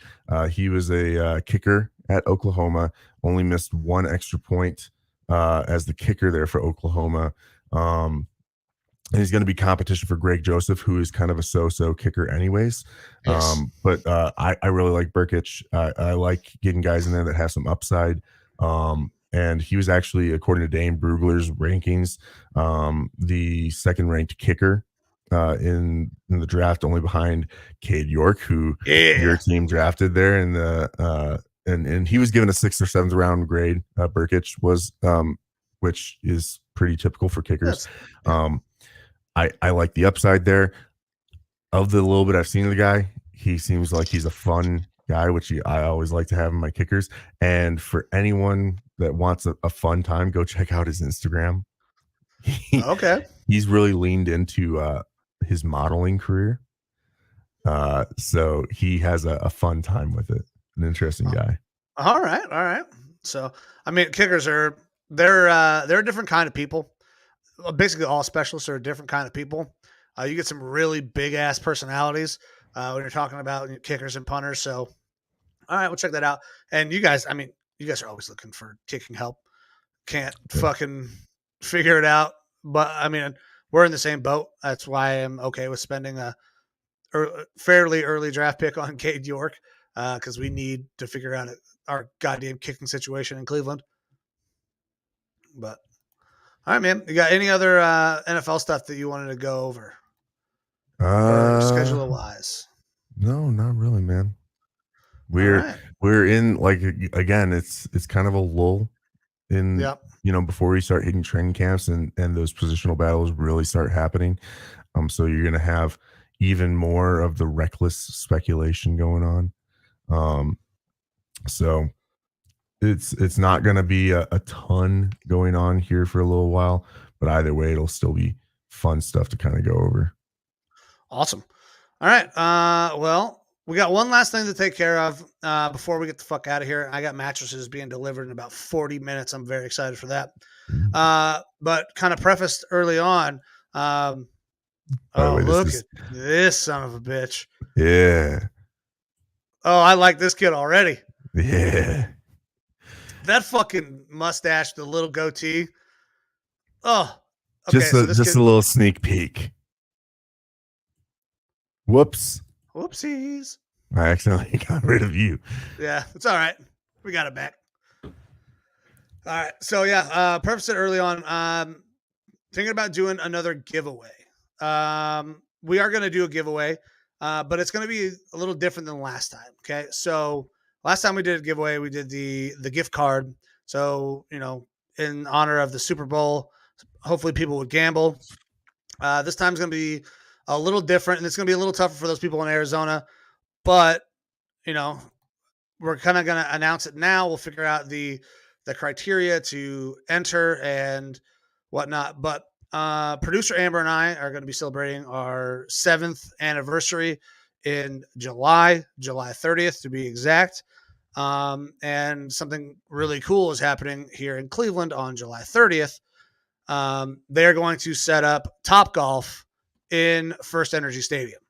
He was a kicker at Oklahoma, only missed one extra point as the kicker there for Oklahoma. And he's going to be competition for Greg Joseph, who is kind of a so-so kicker anyways. Yes. But I really like Burkic. I like getting guys in there that have some upside. And he was actually, according to Dane Brugler's rankings, the second-ranked kicker in the draft, only behind Cade York, who your team drafted there in the and he was given a 6th or 7th round grade. Burkic was, which is pretty typical for kickers. I like the upside there. Of the little bit I've seen of the guy, he seems like he's a fun guy, which I always like to have in my kickers. And for anyone that wants a fun time, go check out his Instagram. He's really leaned into his modeling career. So he has a fun time with it. An interesting guy. All right. So, I mean, kickers they're a different kind of people. Basically, all specialists are a different kind of people. You get some really big ass personalities when you're talking about kickers and punters. So, all right, we'll check that out. And you guys are always looking for kicking help. Can't fucking figure it out. But I mean, we're in the same boat. That's why I'm okay with spending a fairly early draft pick on Cade York because we need to figure out our goddamn kicking situation in Cleveland. But all right, man. You got any other NFL stuff that you wanted to go over? Schedule wise? No, not really, man. We're in, like, again, it's kind of a lull in before we start hitting training camps and those positional battles really start happening. So you're gonna have even more of the reckless speculation going on. So it's not going to be a ton going on here for a little while, but either way, it'll still be fun stuff to kind of go over. Awesome. All right. Well, we got one last thing to take care of before we get the fuck out of here. I got mattresses being delivered in about 40 minutes. I'm very excited for that. But kind of prefaced early on. Look at this son of a bitch. Yeah. Oh, I like this kid already. Yeah. That fucking mustache, the little goatee. Oh, okay. Just a little sneak peek. Whoopsies. I accidentally got rid of you. Yeah, it's all right. We got it back. All right. So yeah, purpose it early on. Thinking about doing another giveaway. We are going to do a giveaway, but it's going to be a little different than last time. Okay. So last time we did a giveaway, we did the gift card. So, in honor of the Super Bowl, hopefully people would gamble. This time's going to be a little different, and it's going to be a little tougher for those people in Arizona, but we're kind of going to announce it now. We'll figure out the criteria to enter and whatnot. But producer Amber and I are going to be celebrating our 7th anniversary in July 30th to be exact. And something really cool is happening here in Cleveland on July 30th. They're going to set up Topgolf in First Energy Stadium.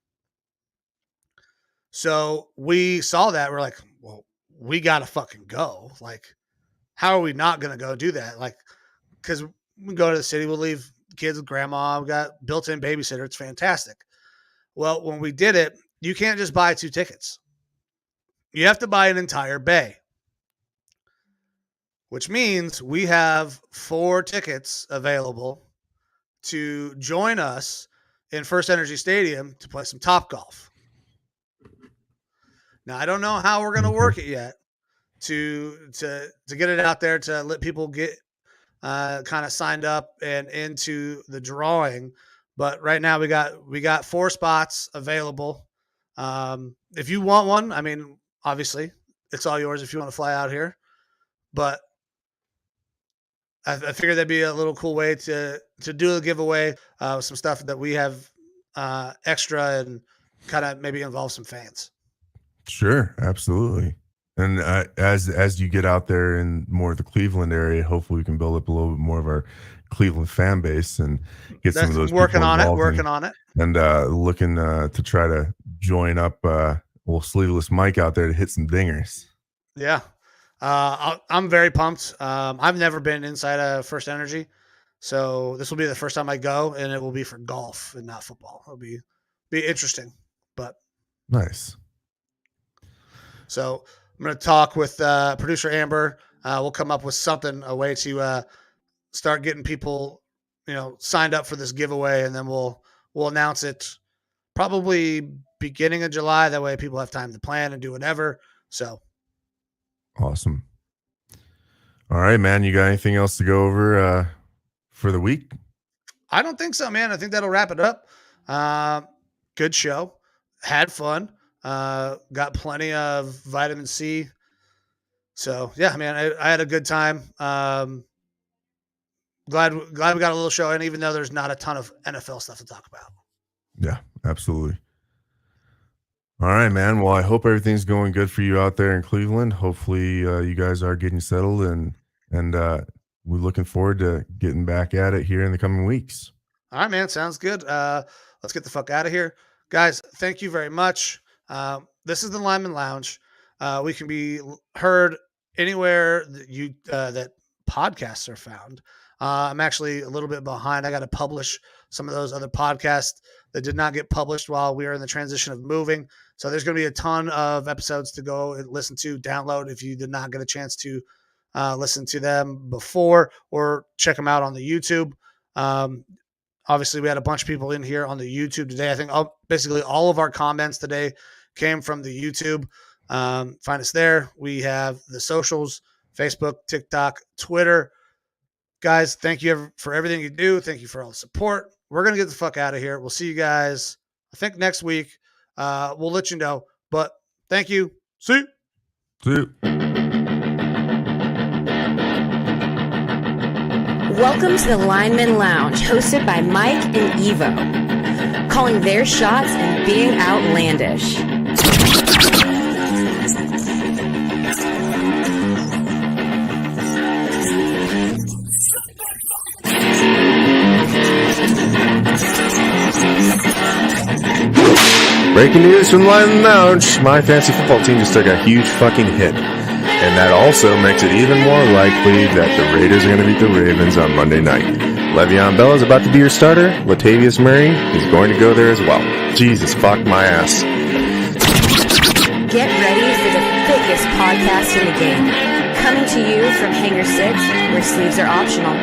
So we saw that. We're like, well, we got to fucking go. Like, how are we not going to go do that? Like, because we go to the city, we'll leave kids with grandma. We got built-in babysitter. It's fantastic. Well, when we did it, you can't just buy 2 tickets. You have to buy an entire bay, which means we have 4 tickets available to join us in First Energy Stadium to play some Topgolf. Now, I don't know how we're going to work it yet to get it out there to let people get kind of signed up and into the drawing. But right now we got 4 spots available. If you want one, I mean, obviously it's all yours if you want to fly out here, but I figured that'd be a little cool way to do a giveaway with some stuff that we have extra and kind of maybe involve some fans. Sure, absolutely. And as you get out there in more of the Cleveland area, hopefully we can build up a little bit more of our Cleveland fan base and get some of those working people on it, involved and looking to try to join up Sleeveless Mike out there to hit some dingers. Yeah. I'm very pumped. I've never been inside a First Energy, so this will be the first time I go, and it will be for golf and not football. It'll be interesting, but nice. So I'm going to talk with producer Amber. We'll come up with a way to start getting people, signed up for this giveaway, and then we'll announce it probably beginning of July. That way people have time to plan and do whatever. So awesome. All right, man. You got anything else to go over for the week? I don't think so, man. I think that'll wrap it up. Good show. Had fun. Got plenty of vitamin C. So yeah, man, I had a good time. Glad we got a little show in, even though there's not a ton of NFL stuff to talk about. Yeah, absolutely. All right, man. Well, I hope everything's going good for you out there in Cleveland. Hopefully you guys are getting settled and we're looking forward to getting back at it here in the coming weeks. All right, man. Sounds good. Let's get the fuck out of here. Guys, thank you very much. This is the Lineman Lounge. We can be heard anywhere that podcasts are found. I'm actually a little bit behind. I got to publish some of those other podcasts that did not get published while we were in the transition of moving. So there's going to be a ton of episodes to go and listen to, download if you did not get a chance to listen to them before, or check them out on the YouTube. Obviously, we had a bunch of people in here on the YouTube today. I think basically all of our comments today came from the YouTube. Find us there. We have the socials, Facebook, TikTok, Twitter. Guys, thank you for everything you do. Thank you for all the support. We're going to get the fuck out of here. We'll see you guys, I think, next week. We'll let you know. But thank you. See you. See you. Welcome to the Lineman Lounge, hosted by Mike and Evo, calling their shots and being outlandish. Breaking news from Lineman Lounge. My fantasy football team just took a huge fucking hit. And that also makes it even more likely that the Raiders are going to beat the Ravens on Monday night. Le'Veon Bell is about to be your starter. Latavius Murray is going to go there as well. Jesus, fuck my ass. Get ready for the thickest podcast in the game. Coming to you from Hangar 6, where sleeves are optional.